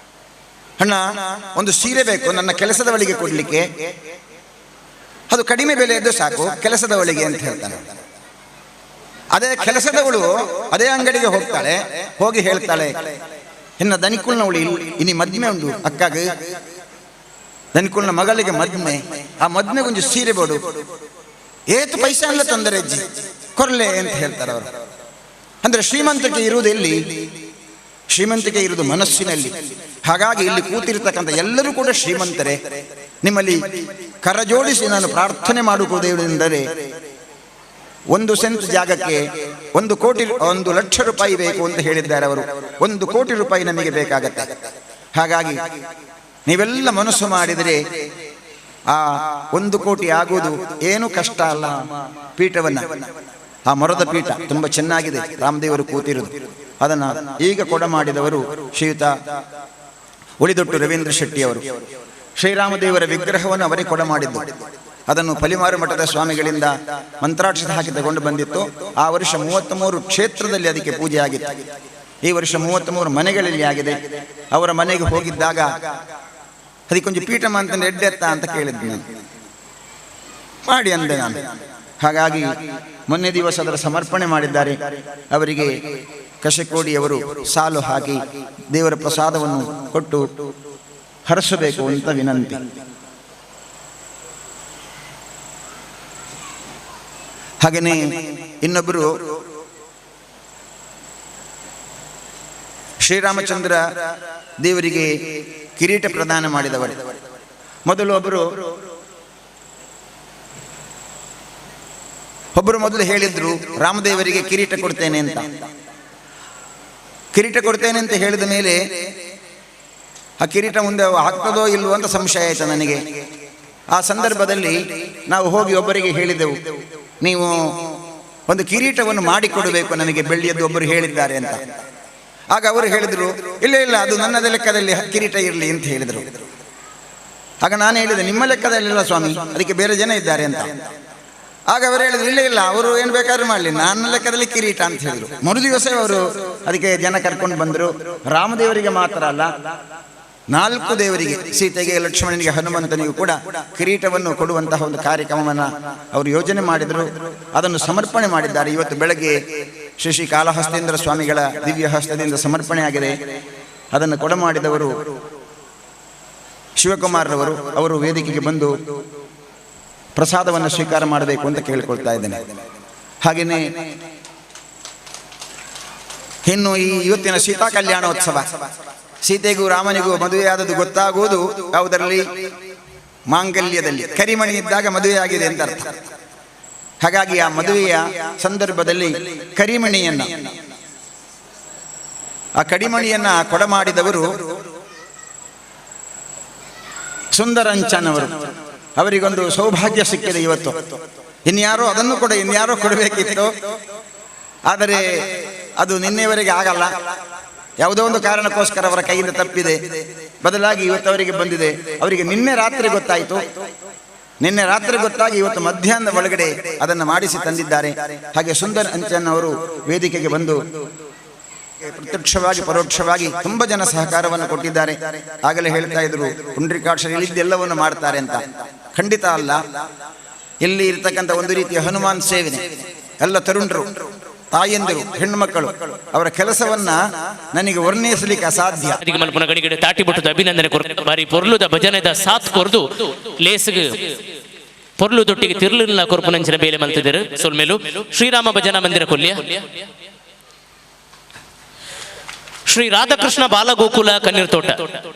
ಅಣ್ಣ ಒಂದು ಸೀರೆ ಬೇಕು ನನ್ನ ಕೆಲಸದವಳಿಗೆ ಕೊಡ್ಲಿಕ್ಕೆ, ಅದು ಕಡಿಮೆ ಬೆಲೆಯದ್ದು ಸಾಕು ಕೆಲಸದವಳಿಗೆ ಅಂತ ಹೇಳ್ತಾನೆ. ಅದೇ ಕೆಲಸದವಳು ಅದೇ ಅಂಗಡಿಗೆ ಹೋಗ್ತಾಳೆ, ಹೋಗಿ ಹೇಳ್ತಾಳೆ, ಇನ್ನು ದನಿಕುಲ್ನವಳು ಇನಿ ಮದ್ಮೆ ಉಂಟು ಅಕ್ಕಾಗ, ದನಿಕುಲ್ನ ಮಗಳಿಗೆ ಮದ್ಮೆ, ಆ ಮದ್ಮೆಗೊಂದು ಸೀರೆ ಬೋಡು, ಏತು ಪೈಸೆ ಅಲ್ಲ ತೊಂದರೆ ಅಜ್ಜಿ ಕೊರ್ಲೆ ಅಂತ ಹೇಳ್ತಾರೆ ಅವರು. ಅಂದ್ರೆ ಶ್ರೀಮಂತಿಕೆ ಇರುವುದು ಎಲ್ಲಿ? ಶ್ರೀಮಂತಿಕೆ ಇರುವುದು ಮನಸ್ಸಿನಲ್ಲಿ. ಹಾಗಾಗಿ ಇಲ್ಲಿ ಕೂತಿರ್ತಕ್ಕಂಥ ಎಲ್ಲರೂ ಕೂಡ ಶ್ರೀಮಂತರೇ. ನಿಮ್ಮಲ್ಲಿ ಕರಜೋಡಿಸಿ ನಾನು ಪ್ರಾರ್ಥನೆ ಮಾಡುವುದೇನೆಂದರೆ, 1 ಸೆಂಟ್ ಜಾಗಕ್ಕೆ 1 ಲಕ್ಷ ರೂಪಾಯಿ ಬೇಕು ಅಂತ ಹೇಳಿದ್ದಾರೆ ಅವರು. 1 ಕೋಟಿ ರೂಪಾಯಿ ನಮಗೆ ಬೇಕಾಗತ್ತೆ. ಹಾಗಾಗಿ ನೀವೆಲ್ಲ ಮನಸ್ಸು ಮಾಡಿದರೆ ಆ 1 ಕೋಟಿ ಆಗುವುದು ಏನು ಕಷ್ಟ ಅಲ್ಲ. ಪೀಠವನ್ನ, ಆ ಮರದ ಪೀಠ ತುಂಬಾ ಚೆನ್ನಾಗಿದೆ, ರಾಮದೇವರು ಕೂತಿರುವುದು. ಅದನ್ನ ಈಗ ಕೊಡ ಮಾಡಿದವರು ಶ್ರೀಯುತ ಉಳಿದೊಟ್ಟು ರವೀಂದ್ರ ಶೆಟ್ಟಿ ಅವರು. ಶ್ರೀರಾಮದೇವರ ವಿಗ್ರಹವನ್ನು ಅವರೇ ಕೊಡ ಮಾಡಿದ್ದು. ಅದನ್ನು ಪಲಿಮಾರು ಮಠದ ಸ್ವಾಮಿಗಳಿಂದ ಮಂತ್ರಾಕ್ಷತೆ ಹಾಕಿ ತಗೊಂಡು ಬಂದಿತ್ತು. ಆ ವರ್ಷ 33 ಕ್ಷೇತ್ರದಲ್ಲಿ ಅದಕ್ಕೆ ಪೂಜೆ ಆಗಿತ್ತು. ಈ ವರ್ಷ 33 ಮನೆಗಳಲ್ಲಿ ಆಗಿದೆ. ಅವರ ಮನೆಗೆ ಹೋಗಿದ್ದಾಗ ಅದಕ್ಕೊಂದು ಪೀಠ ಅಂತ ಎಡ್ಡೆತ್ತ ಅಂತ ಕೇಳಿದ್ದೆ ನಾನು, ಮಾಡಿ ಅಂದೆ ನಾನು. ಹಾಗಾಗಿ ಮೊನ್ನೆ ದಿವಸ ಅದರ ಸಮರ್ಪಣೆ ಮಾಡಿದ್ದಾರೆ. ಅವರಿಗೆ ಕಶಕೋಡಿಯವರು ಸಾಲು ಹಾಕಿ ದೇವರ ಪ್ರಸಾದವನ್ನು ಕೊಟ್ಟು ಹರಿಸಬೇಕು ಅಂತ ವಿನಂತಿ. ಹಾಗೆಯೇ ಇನ್ನೊಬ್ಬರು ಶ್ರೀರಾಮಚಂದ್ರ ದೇವರಿಗೆ ಕಿರೀಟ ಪ್ರದಾನ ಮಾಡಿದವರು. ಮೊದಲು ಒಬ್ಬರು ಹೇಳಿದ್ರು ರಾಮದೇವರಿಗೆ ಕಿರೀಟ ಕೊಡ್ತೇನೆ ಅಂತ. ಕಿರೀಟ ಕೊಡ್ತೇನೆ ಅಂತ ಹೇಳಿದ ಮೇಲೆ ಆ ಕಿರೀಟ ಮುಂದೆ ಹಾಕ್ತದೋ ಇಲ್ವೋ ಅಂತ ಸಂಶಯ ಆಯ್ತು ನನಗೆ. ಆ ಸಂದರ್ಭದಲ್ಲಿ ನಾವು ಹೋಗಿ ಒಬ್ಬರಿಗೆ ಹೇಳಿದೆವು, ನೀವು ಒಂದು ಕಿರೀಟವನ್ನು ಮಾಡಿಕೊಡಬೇಕು ನನಗೆ, ಬೆಳ್ಳಿಯದ್ದು ಒಬ್ಬರು ಹೇಳಿದ್ದಾರೆ ಅಂತ. ಆಗ ಅವರು ಹೇಳಿದರು, ಇಲ್ಲ ಅದು ನನ್ನದ ಲೆಕ್ಕದಲ್ಲಿ ಕಿರೀಟ ಇರಲಿ ಅಂತ ಹೇಳಿದರು. ಆಗ ನಾನು ಹೇಳಿದೆ, ನಿಮ್ಮ ಲೆಕ್ಕದಲ್ಲಿಲ್ಲ ಸ್ವಾಮಿ, ಅದಕ್ಕೆ ಬೇರೆ ಜನ ಇದ್ದಾರೆ ಅಂತ. ಆಗ ಅವರು ಹೇಳಿದ್ರು, ಇಲ್ಲ ಅವರು ಏನು ಬೇಕಾದ್ರೂ ಮಾಡಲಿ, ನನ್ನ ಲೆಕ್ಕದಲ್ಲಿ ಕಿರೀಟ ಅಂತ ಹೇಳಿದರು. ಮರುದಿವಸ ಅವರು ಅದಕ್ಕೆ ಜನ ಕರ್ಕೊಂಡು ಬಂದರು. ರಾಮದೇವರಿಗೆ ಮಾತ್ರ ಅಲ್ಲ, 4 ದೇವರಿಗೆ, ಸೀತೆಗೆ, ಲಕ್ಷ್ಮಣನಿಗೆ, ಹನುಮಂತನಿಗೂ ಕೂಡ ಕಿರೀಟವನ್ನು ಕೊಡುವಂತಹ ಒಂದು ಕಾರ್ಯಕ್ರಮವನ್ನು ಅವರು ಯೋಜನೆ ಮಾಡಿದರು. ಅದನ್ನು ಸಮರ್ಪಣೆ ಮಾಡಿದ್ದಾರೆ. ಇವತ್ತು ಬೆಳಗ್ಗೆ ಶ್ರೀ ಕಾಳಹಸ್ತೇಂದ್ರ ಸ್ವಾಮಿಗಳ ದಿವ್ಯ ಹಸ್ತದಿಂದ ಸಮರ್ಪಣೆ ಆಗಿದೆ. ಅದನ್ನು ಕೊಡಮಾಡಿದವರು ಶಿವಕುಮಾರ್ರವರು. ಅವರು ವೇದಿಕೆಗೆ ಬಂದು ಪ್ರಸಾದವನ್ನು ಸ್ವೀಕಾರ ಮಾಡಬೇಕು ಅಂತ ಕೇಳಿಕೊಳ್ತಾ ಇದ್ದೇನೆ. ಹಾಗೆಯೇ ಇನ್ನು ಈ ಇವತ್ತಿನ ಸೀತಾ ಕಲ್ಯಾಣೋತ್ಸವ, ಸೀತೆಗೂ ರಾಮನಿಗೂ ಮದುವೆಯಾದದ್ದು ಗೊತ್ತಾಗುವುದು ಯಾವುದರಲ್ಲಿ? ಮಾಂಗಲ್ಯದಲ್ಲಿ. ಕರಿಮಣಿ ಇದ್ದಾಗ ಮದುವೆಯಾಗಿದೆ ಅಂತ ಅರ್ಥ. ಹಾಗಾಗಿ ಆ ಮದುವೆಯ ಸಂದರ್ಭದಲ್ಲಿ ಆ ಕಡಿಮಣಿಯನ್ನ ಕೊಡಮಾಡಿದವರು ಸುಂದರಂಚನ್ ಅವರು. ಅವರಿಗೊಂದು ಸೌಭಾಗ್ಯ ಸಿಕ್ಕಿದೆ ಇವತ್ತು. ಇನ್ಯಾರೋ ಕೊಡಬೇಕಿತ್ತು, ಆದರೆ ಅದು ನಿನ್ನೆವರೆಗೆ ಆಗಲ್ಲ. ಯಾವುದೋ ಒಂದು ಕಾರಣಕ್ಕೋಸ್ಕರ ಅವರ ಕೈಯಿಂದ ತಪ್ಪಿದೆ. ಬದಲಾಗಿ ಇವತ್ತು ಅವರಿಗೆ ಬಂದಿದೆ. ಅವರಿಗೆ ನಿನ್ನೆ ರಾತ್ರಿ ಗೊತ್ತಾಗಿ ಇವತ್ತು ಮಧ್ಯಾಹ್ನದ ಒಳಗಡೆ ಅದನ್ನು ಮಾಡಿಸಿ ತಂದಿದ್ದಾರೆ. ಹಾಗೆ ಸುಂದರ್ ಅಂಚನ್ ಅವರು ವೇದಿಕೆಗೆ ಬಂದು ಪ್ರತ್ಯಕ್ಷವಾಗಿ ಪರೋಕ್ಷವಾಗಿ ತುಂಬ ಜನ ಸಹಕಾರವನ್ನು ಕೊಟ್ಟಿದ್ದಾರೆ. ಆಗಲೇ ಹೇಳ್ತಾ ಇದ್ರು, ಪುಂಡ್ರಿಕಾಕ್ಷರು ಇಲ್ಲಿದ್ದೆಲ್ಲವನ್ನು ಮಾಡ್ತಾರೆ ಅಂತ. ಖಂಡಿತ ಅಲ್ಲ. ಇಲ್ಲಿ ಇರ್ತಕ್ಕಂಥ ಒಂದು ರೀತಿಯ ಹನುಮಾನ್ ಸೇವನೆ, ಎಲ್ಲ ತರುಣರು, ತಾಯಂದಿರು, ಹೆಣ್ಣುಮಕ್ಕಳು, ಅವರ ಕೆಲಸವನ್ನ ನನಗೆ ವರ್ಣಿಸಲಿಕ್ಕೆ ಅಸಾಧ್ಯ. ಮಲ್ಪನ ಗಡಿಗಡೆ ತಾಟಿ ಬಿಟ್ಟದ ಅಭಿನಂದನೆ ಬಾರಿ ಪೊರ್ಲುದ ಭಜನೆದ ಸಾಥ್ ಕೊರ್ದು ಲೇಸ್ಗೆ ಪೊರ್ಲು ದೊಟ್ಟಿಗೆ ತಿರ್ಲಿನ ಕೊರ್ಪುನಂಚಿನ ಬೇಲೆ ಮಲ್ತಿದ್ದರು. ಸೊಲ್ಮೇಲು ಶ್ರೀರಾಮ ಭಜನಾ ಮಂದಿರ ಕೊಲ್ಯ ಶ್ರೀ ರಾಧಾಕೃಷ್ಣ ಬಾಲಗೋಕುಲ ಕಣ್ಣೀರ್ ತೋಟ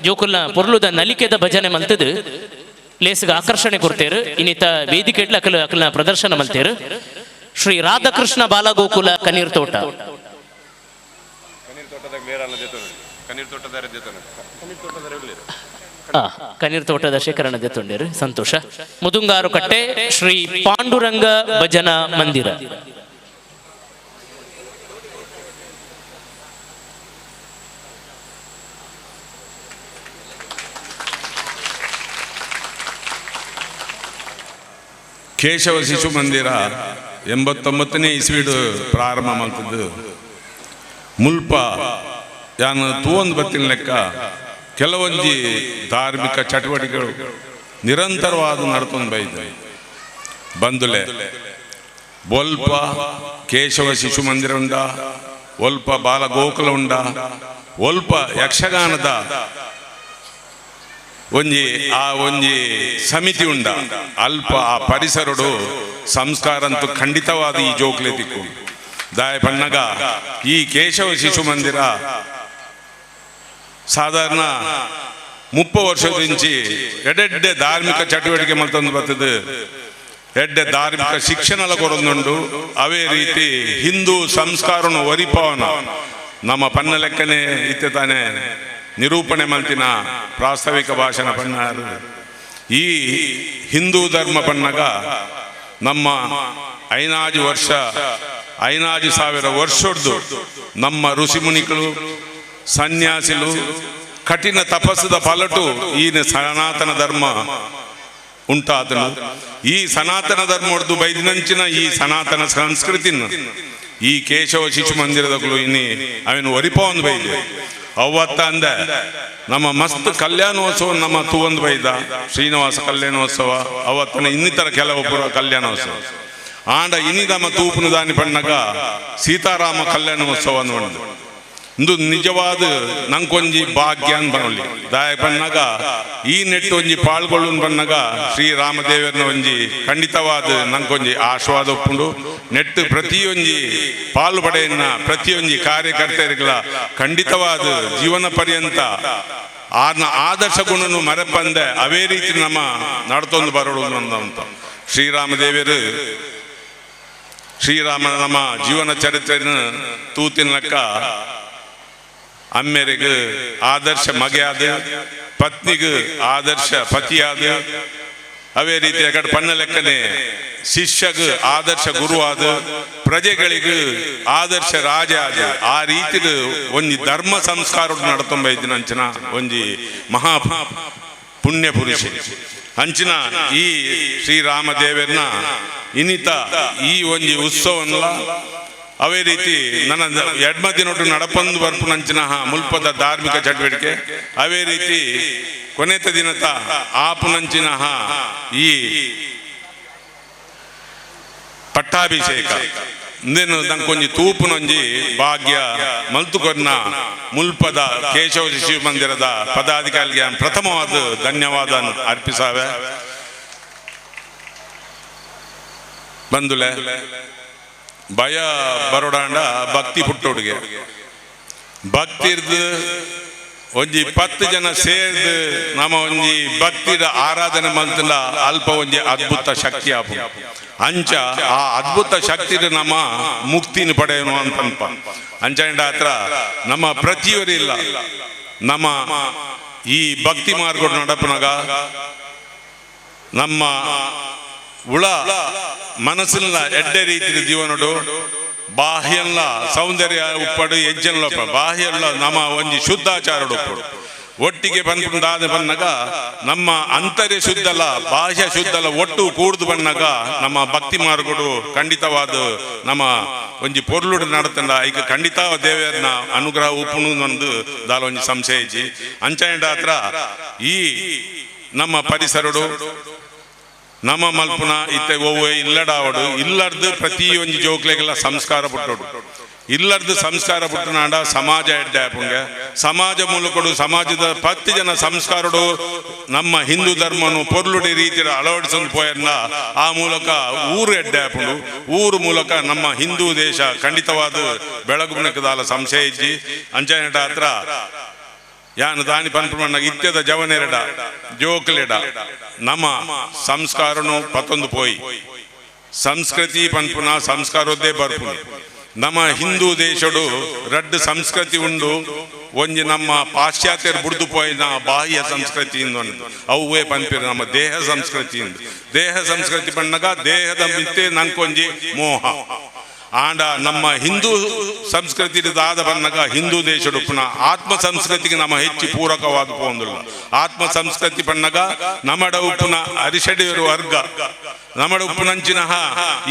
ಜೋಕುಲ್ನ ಪೊರ್ಲುದ ನಲಿಕೆದ ಭಜನೆ ಮಲ್ತದು ಲೇಸ್ಗೆ ಆಕರ್ಷಣೆ ಕೊಡ್ತೇರು. ಇನ್ನಿತ ವೇದಿಕೆ ಅಕಲ್ನ ಪ್ರದರ್ಶನ ಮಲ್ತೇರು. ಶ್ರೀ ರಾಧಾಕೃಷ್ಣ ಬಾಲಗೋಕುಲ ಕಣ್ಣೀರ್ ತೋಟ ಕಣ್ಣೀರ್ ತೋಟದ ಶೇಖರಣೆ ತೊಂದಿರು ಸಂತೋಷ. ಮುದುಂಗಾರು ಕಟ್ಟೆ ಶ್ರೀ ಪಾಂಡುರಂಗ ಭಜನಾ ಮಂದಿರ. ಕೇಶವ ಶಿಶು ಮಂದಿರ 89ನೇ ಇಸ್ವಿಡು ಪ್ರಾರಂಭ ಮಾಡ್ತಿದ್ದು ಮುಲ್ಪ ಯಾನು ತೂವೊಂದು ಬತ್ತಿನ ಲೆಕ್ಕ ಕೆಲವೊಂದು ಧಾರ್ಮಿಕ ಚಟುವಟಿಕೆಗಳು ನಿರಂತರವಾದ ನಡ್ಕೊಂಡು ಬೈದು ಬಂದುಲೆ ಒಲ್ಪ ಕೇಶವ ಶಿಶು ಮಂದಿರ ಉಂಡ, ಒಲ್ಪ ಬಾಲ ಗೋಕುಲ ಉಂಡ, ಒಲ್ಪ ಯಕ್ಷಗಾನದ ಒಂಜಿ ಸಮಿತಿ ಉಂಡ. ಅಲ್ಪ ಆ ಪರಿಸರಡು ಸಂಸ್ಕಾರ ಅಂತೂ ಖಂಡಿತವಾದ ಈ ಜೋಕ್ಲೆ ದಿಕ್ಕು ದಾಯ ಪಣ್ಣಗ ಈ ಕೇಶವ ಶಿಶು ಮಂದಿರ ಸಾಧಾರಣ 30 ವರ್ಷದಿಂಚಿ ಎಡೆಡ್ಡೆ ಧಾರ್ಮಿಕ ಚಟುವಟಿಕೆ ಮತ್ತೊಂದು ಬರ್ತದೆ. ಎಡ್ಡೆ ಧಾರ್ಮಿಕ ಶಿಕ್ಷಣ ಕೊರೊಂದುಂಡು. ಅವೇ ರೀತಿ ಹಿಂದೂ ಸಂಸ್ಕಾರನು ಒರಿಪವನ ನಮ್ಮ ಪನ್ನ ಲೆಕ್ಕನೆ ಇತ್ತೆ ತಾನೆ ನಿರೂಪಣೆ ಮಲ್ತಿನ ಪ್ರಾಸ್ತಾವಿಕ ಭಾಷಣ ಪನ್ನಾರು. ಈ ಹಿಂದೂ ಧರ್ಮ ಪನ್ನಗ ನಮ್ಮ 5,000 ವರ್ಷದ್ದು ನಮ್ಮ ಋಷಿಮುನಿಗಳು ಸನ್ಯಾಸಿಗಳು ಕಠಿಣ ತಪಸ್ಸದ ಫಲಟು ಈ ಸನಾತನ ಧರ್ಮ ಉಂಟಾದನು. ಈ ಸನಾತನ ಧರ್ಮ ಹೊಡೆದು ಬೈದಿನಂಚಿನ ಈ ಸನಾತನ ಸಂಸ್ಕೃತಿನ ಈ ಕೇಶವ ಶಿಶು ಮಂದಿರದಗಳು ಇನ್ನಿ ಅವನು ಒರಿಪವನ್ ಬೈದೆ. ಅವತ್ತ ಅಂದ ನಮ್ಮ ಮಸ್ತ್ ಕಲ್ಯಾಣೋತ್ಸವ ನಮ್ಮ ತೂವೊಂದು ಬೈದ ಶ್ರೀನಿವಾಸ ಕಲ್ಯಾಣೋತ್ಸವ ಅವತ್ತನ ಇನ್ನಿತರ ಕೆಲವೊಬ್ಬರ ಕಲ್ಯಾಣೋತ್ಸವ ಆಂಡ ಇನಿ ನಮ್ಮ ತೂಪುನ ದಾನಿ ಪಣ್ಣಗ ಸೀತಾರಾಮ ಕಲ್ಯಾಣೋತ್ಸವ ನೋಡಿ ಇಂದು ನಿಜವಾದ ನಂಗೊಂಜಿ ಭಾಗ್ಯ ಅಂತ ಬರಲಿ ದಾಯ ಪಣ್ಣಗ ಈ ನೆಟ್ಟು ಒಂಜಿ ಪಾಲ್ಗೊಳ್ಳು ಪಣ್ಣಗ ಶ್ರೀರಾಮದೇವರನ ಒಂಜಿ ಖಂಡಿತವಾದ ನಂಗೊಂಜಿ ಆಶ್ವಾದ ಒಪ್ಪುಂಡು. ನೆಟ್ಟು ಪ್ರತಿಯೊಂಜಿ ಪಾಲು ಪಡೆಯನ್ನ ಪ್ರತಿಯೊಂಜಿ ಕಾರ್ಯಕರ್ತೆಗಳ ಖಂಡಿತವಾದ ಜೀವನ ಪರ್ಯಂತ ಆದರ್ಶ ಗುಣನು ಮರೆಪಂದೆ ಅವೇ ರೀತಿ ನಮ್ಮ ನಡ್ತೊಂದು ಬರೋದು ಅಂತ ಶ್ರೀರಾಮನ ನಮ್ಮ ಜೀವನ ಚರಿತ್ರೆನ ತೂತಿನ ಲೆಕ್ಕ ಅಮ್ಮೆರಿಗೆ ಆದರ್ಶ ಮಗೆಯಾದ, ಪತ್ನಿಗೆ ಆದರ್ಶ ಪತಿಯಾದ, ಅವೇ ರೀತಿ ಅಕಡೆ ಪಣ್ಣ ಲೆಕ್ಕನೆ ಶಿಷ್ಯಗ ಆದರ್ಶ ಗುರುವಾದ, ಪ್ರಜೆಗಳಿಗೆ ಆದರ್ಶ ರಾಜ ಆದ. ಆ ರೀತಿ ಒಂಜಿ ಧರ್ಮ ಸಂಸ್ಕಾರ ನಡ್ತೊಂಬೈದಿನ ಅಂಚಿನ ಒಂಜಿ ಮಹಾ ಪುಣ್ಯ ಪುರುಷ ಅಂಚಿನ ಈ ಶ್ರೀರಾಮದೇವರನ್ನ ಇನ್ನಿತ ಈ ಒಂಜಿ ಉತ್ಸವಲ್ಲ ಅವೇ ರೀತಿ ನನ್ನ ಎಡ್ಮದಿನೊಟ್ಟು ನಡಪಂದು ಬರ್ಪುನಂಚಿನ ಮುಲ್ಪದ ಧಾರ್ಮಿಕ ಚಟುವಟಿಕೆ ಅವೇ ರೀತಿ ಕೊನೆತ ದಿನದ ಆಪುನಂಚಿನ ಈ ಪಟ್ಟಾಭಿಷೇಕ ಇಂದೇನು ನಂಕೊಂಜಿ ತೂಪುನೊಂಜಿ ಭಾಗ್ಯ ಮಲ್ತುಕೊರ್ನ ಮುಲ್ಪದ ಕೇಶವ ಶಿಶು ಮಂದಿರದ ಪದಾಧಿಕಾರಿಗೆ ಪ್ರಥಮವಾದ ಧನ್ಯವಾದ ಅರ್ಪಿಸಾವೆ. ಬಂದುಲೆ ಭಯ ಬರೋಡಾಂಡ ಭಕ್ತಿ ಪುಟ್ಟೋಡಿಗೆ ಭಕ್ತಿರ್ದು ಒಂಜಿ 10 ಜನ ಸೇರ್ದು ನಮ್ಮ ಒಂಜಿ ಭಕ್ತಿದ ಆರಾಧನೆ ಮಲ್ತಲ್ಲ ಅಲ್ಪ ಒಂಜಿ ಅದ್ಭುತ ಶಕ್ತಿ ಆಪು ಅಂಚ ಆ ಅದ್ಭುತ ಶಕ್ತಿ ನಮ್ಮ ಮುಕ್ತಿನ ಪಡೆಯನು ಅಂತನ್ಪ ಅಂಚಂಡ ಹತ್ರ ನಮ್ಮ ಪ್ರತಿಯೊರಿಲ್ಲ ನಮ್ಮ ಈ ಭಕ್ತಿ ಮಾರ್ಗ ನಡಪನಾಗ ನಮ್ಮ ಉಳ ಮನಸ್ಸಿನ ಎಡ್ಡೆ ರೀತಿಯ ಜೀವನಡು ಬಾಹ್ಯಲ್ಲ ಸೌಂದರ್ಯ ಉಪ್ಪಡು ಹೆಜ್ಜೆಲ್ಲ ಬಾಹ್ಯಲ್ಲ ನಮ್ಮ ಒಂಜಿ ಶುದ್ಧಾಚಾರಡು ಉಪ್ಪಡು ಒಟ್ಟಿಗೆ ಬಂದಾದ ಬಣ್ಣಗ ನಮ್ಮ ಅಂತರ್ಯ ಶುದ್ಧಲ ಬಾಹ್ಯ ಶುದ್ಧಲ ಒಟ್ಟು ಕೂಡ್ದು ಬಣ್ಣಗ ನಮ್ಮ ಭಕ್ತಿ ಮಾರ್ಗಡು ಖಂಡಿತವಾದ ನಮ್ಮ ಒಂಜಿ ಪೊರ್ಲುಡು ನಡತಂಡ ಈಗ ಖಂಡಿತ ದೇವರನ್ನ ಅನುಗ್ರಹ ಉಪ್ಪುನು ಒಂದು ದಾಲ ಒಂಜಿ ಸಂಶಯ ಇಜ್ಜಿ ಅಂಚಂಡ ಹತ್ರ ಈ ನಮ್ಮ ಪರಿಸರಡು ನಮ್ಮ ಮಲ್ಪುನ ಇತ್ತೆ ಓವೆ ಇಲ್ಲಡಾವಡು ಇಲ್ಲರ್ದು ಪ್ರತಿ ಒಂಜಿ ಜೋಕ್ಲೆಗೆಲ್ಲ ಸಂಸ್ಕಾರ ಪುಟ್ಟೋಡು ಇಲ್ಲರ್ದು ಸಂಸ್ಕಾರ ಪುಟ್ಟನಾಂಡ ಸಮಾಜ ಎಡ್ಡೆ ಆಪುಂಗೆ ಸಮಾಜ ಮೂಲಕಡು ಸಮಾಜದ 10 ಜನ ಸಂಸ್ಕಾರಡು ನಮ್ಮ ಹಿಂದೂ ಧರ್ಮನು ಪೊರ್ಲುಡಿ ರೀತಿಯ ಅಳವಡಿಸಲು ಪೋಯನ್ನ ಆ ಮೂಲಕ ಊರು ಎಡ್ಡೆ ಆಪುಂಡು ಊರು ಮೂಲಕ ನಮ್ಮ ಹಿಂದೂ ದೇಶ ಖಂಡಿತವಾದ ಬೆಳಗುನಕದಾಲ ಸಂಶಯ ಇಜ್ಜಿ ಅಂಚನೆಟ ಹತ್ರ ಯಾನು ದಾನಿ ಪನ್ಪುಣ್ಣ ಇತ್ಯದ ಜವನೆರಡ ಜೋಕ್ಲೆಡ ನಮ್ಮ ಸಂಸ್ಕಾರನು ಪತ್ತೊಂದು ಪೋಯಿ ಸಂಸ್ಕೃತಿ ಪನ್ಪುನ ಸಂಸ್ಕಾರದ್ದೇ ಬರ್ಪುನ ನಮ್ಮ ಹಿಂದೂ ದೇಶಡು ರಡ್ಡು ಸಂಸ್ಕೃತಿ ಉಂಡು ಒಂಜಿ ನಮ್ಮ ಪಾಶ್ಚಾತ್ಯರು ಬುಡ್ದು ಪೋಯಿನ ಬಾಹ್ಯ ಸಂಸ್ಕೃತಿಯಿಂದ ಅವೇ ಪಂಪಿರು ನಮ್ಮ ದೇಹ ಸಂಸ್ಕೃತಿಯಿಂದ. ದೇಹ ಸಂಸ್ಕೃತಿ ಪನ್ನಗ ದೇಹದ ಮಿತ್ತೆ ನಂಕೊಂಜಿ ಮೋಹ ಆಂಡ ನಮ್ಮ ಹಿಂದೂ ಸಂಸ್ಕೃತಿ ದಾದ ಬನ್ನಗ ಹಿಂದೂ ದೇಶದ ಉಪ್ಪುನ ಆತ್ಮ ಸಂಸ್ಕೃತಿಗೆ ನಮ್ಮ ಹೆಚ್ಚು ಪೂರಕವಾದ ಪೋಂದಿಲ್ಲ. ಆತ್ಮ ಸಂಸ್ಕೃತಿ ಪನ್ನಗ ನಮ್ಮಡ ಉಪ್ಪುನ ಅರಿಷಡಿಯರು ವರ್ಗ ನಮ್ಮಡ ಉಪ್ಪುನಂಚಿನ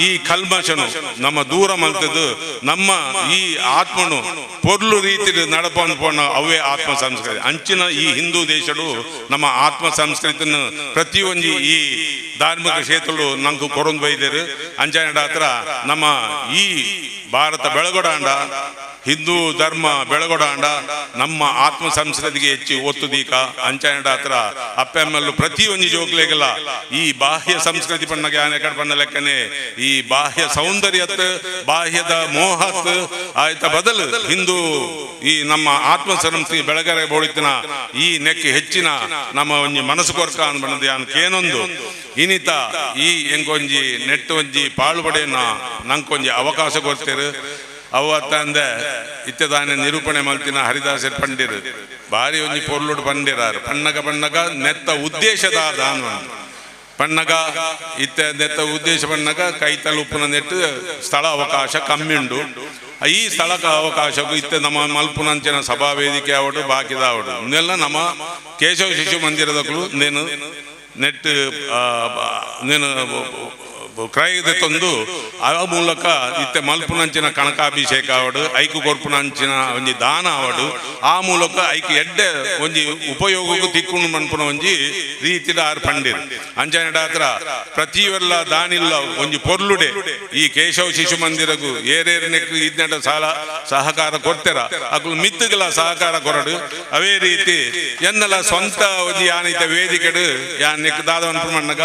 ಈ ಕಲ್ಮಶನು ನಮ್ಮ ದೂರ ಮಲ್ತದ್ದು ನಮ್ಮ ಈ ಆತ್ಮನು ಪೊರ್ಲು ರೀತಿ ನಡಪಂದು ಪೋಣ ಅವೇ ಆತ್ಮ ಸಂಸ್ಕೃತಿ ಅಂಚಿನ ಈ ಹಿಂದೂ ದೇಶಡು ನಮ್ಮ ಆತ್ಮ ಸಂಸ್ಕೃತಿನ ಪ್ರತಿಯೊಂದು ಈ ಧಾರ್ಮಿಕ ಕ್ಷೇತ್ರಗಳು ನಂಗೆ ಕೊರೊಂದು ಬೈದೇರು ಅಂಚನಡ ಹತ್ರ ನಮ್ಮ ಈ ಭಾರತ ಬೆಳಗೊಡಾಂಡ ಹಿಂದೂ ಧರ್ಮ ಬೆಳಗೊಡಾಂಡ ನಮ್ಮ ಆತ್ಮ ಸಂಸ್ಕೃತಿಗೆ ಹೆಚ್ಚು ಒತ್ತು ದೀಕ ಅಂಚನಡ ಹತ್ರ ಅಪ್ಪೆಮ್ಮಲ್ಲು ಪ್ರತಿಯೊಂದು ಜೋಕ್ಲೆಗಲ್ಲ ಈ ಬಾಹ್ಯ ಸಂಸ್ಕೃತಿ ಪಣ್ಣಗೆ ಆನೆಕಡೆ ಪಣ್ಣ ಲೆಕ್ಕನೆ ಈ ಬಾಹ್ಯ ಸೌಂದರ್ಯತ್ ಬಾಹ್ಯದ ಮೋಹತ್ ಆಯ್ತ ಬದಲು ಹಿಂದೂ ಈ ನಮ್ಮ ಆತ್ಮ ಸಂಸ್ಕೃತಿ ಬೆಳಗರೆ ಬೋಡಿತಿನ ಈ ನೆಕ್ಕೆ ಹೆಚ್ಚಿನ ನಮ್ಮ ಒಂಜಿ ಮನಸ್ಸು ಕೊರ್ಕ ಅನ್ಬಣ್ಣದು ಯಾನಕ್ಕೇನೊಂದು ಇನಿತ ಈ ಎಂಕೊಂಜಿ ನೆಟ್ಟು ಒಂಜಿ ಪಾಳುಪಡೆಯನ್ನ ನಂಕೊಂಜಿ ಅವಕಾಶ ಕೊಡ್ತೇರು ಅವತ್ತಂದ ಇತ್ತದಾನೆ ನಿರೂಪಣೆ ಮಲ್ತಿನ ಹರಿದಾಸರು ಪಂಡಿರು ಬಾರಿ ಒಂಜಿ ಪೊರ್ಲುಡು ಪಂಡಿರಾರು ಪಣ್ಣಗ ನೆತ್ತ ಉದ್ದೇಶದ ಪಣ್ಣಗ ಇತ್ತ ನೆತ್ತ ಉದ್ದೇಶ ಪಣ್ಣಗ ಕೈತಲು ಉಪ್ಪುನ ನೆಟ್ಟು ಸ್ಥಳ ಅವಕಾಶ ಕಮ್ಮಿ ಉಂಡು. ಈ ಸ್ಥಳಕ ಅವಕಾಶಕ್ಕೂ ಇತ್ತ ನಮ್ಮ ಮಲ್ಪುನಂಚಿನ ಸಭಾ ವೇದಿಕೆ ಆವಡು ಬಾಕಿದ ಆವಡು ಇನ್ನೆಲ್ಲ ನಮ್ಮ ಕೇಶವ ಶಿಶು ಮಂದಿರದಕ್ಕೂ ನೇನು ನೆಟ್ ನೇನು ಕ್ರಯದ ತಂದು ಆ ಮೂಲಕ ಇತ್ತೆ ಮಲ್ಪುನಂಚಿನ ಕನಕಾಭಿಷೇಕ ಆವಡು ಐಕು ಕೊರ್ಪುನಂಚಿನ ಒಂಜಿ ದಾನ ಆವಡು ಆ ಮೂಲಕ ಐಕು ಎಡ್ಡೆ ಒಂಜಿ ಉಪಯೋಗಕ್ಕೂ ತಿಕ್ಕುಂಡು ಮನ್ಪುನ ಒಂಜಿ ರೀತಿದ ಆರು ಪಂಡಿರು ಅಂಚನೆಡ ಹತ್ರ ಪ್ರತಿಯೊಲ್ಲ ದಾನಿಲ್ಲ ಒಂಜಿ ಪೊರ್ಲುಡೆ ಈ ಕೇಶವ ಶಿಶು ಮಂದಿರಗೂ ಏರೇರ್ನೆಕ್ ಇದ್ನೆಟ ಸಹಕಾರ ಕೊಡ್ತಾರ ಅಕ್ಲು ಮಿತ್ತುಗಳ ಸಹಕಾರ ಕೊರಡು ಅವೇ ರೀತಿ ಎನ್ನಲ ಸ್ವಂತ ಒಂಜಿ ಯಾನಿತ ವೇದಿಕೆಡು ಯಾನ್ ನೆಕ್ ದಾದವನ್ ಮಣ್ಣಗ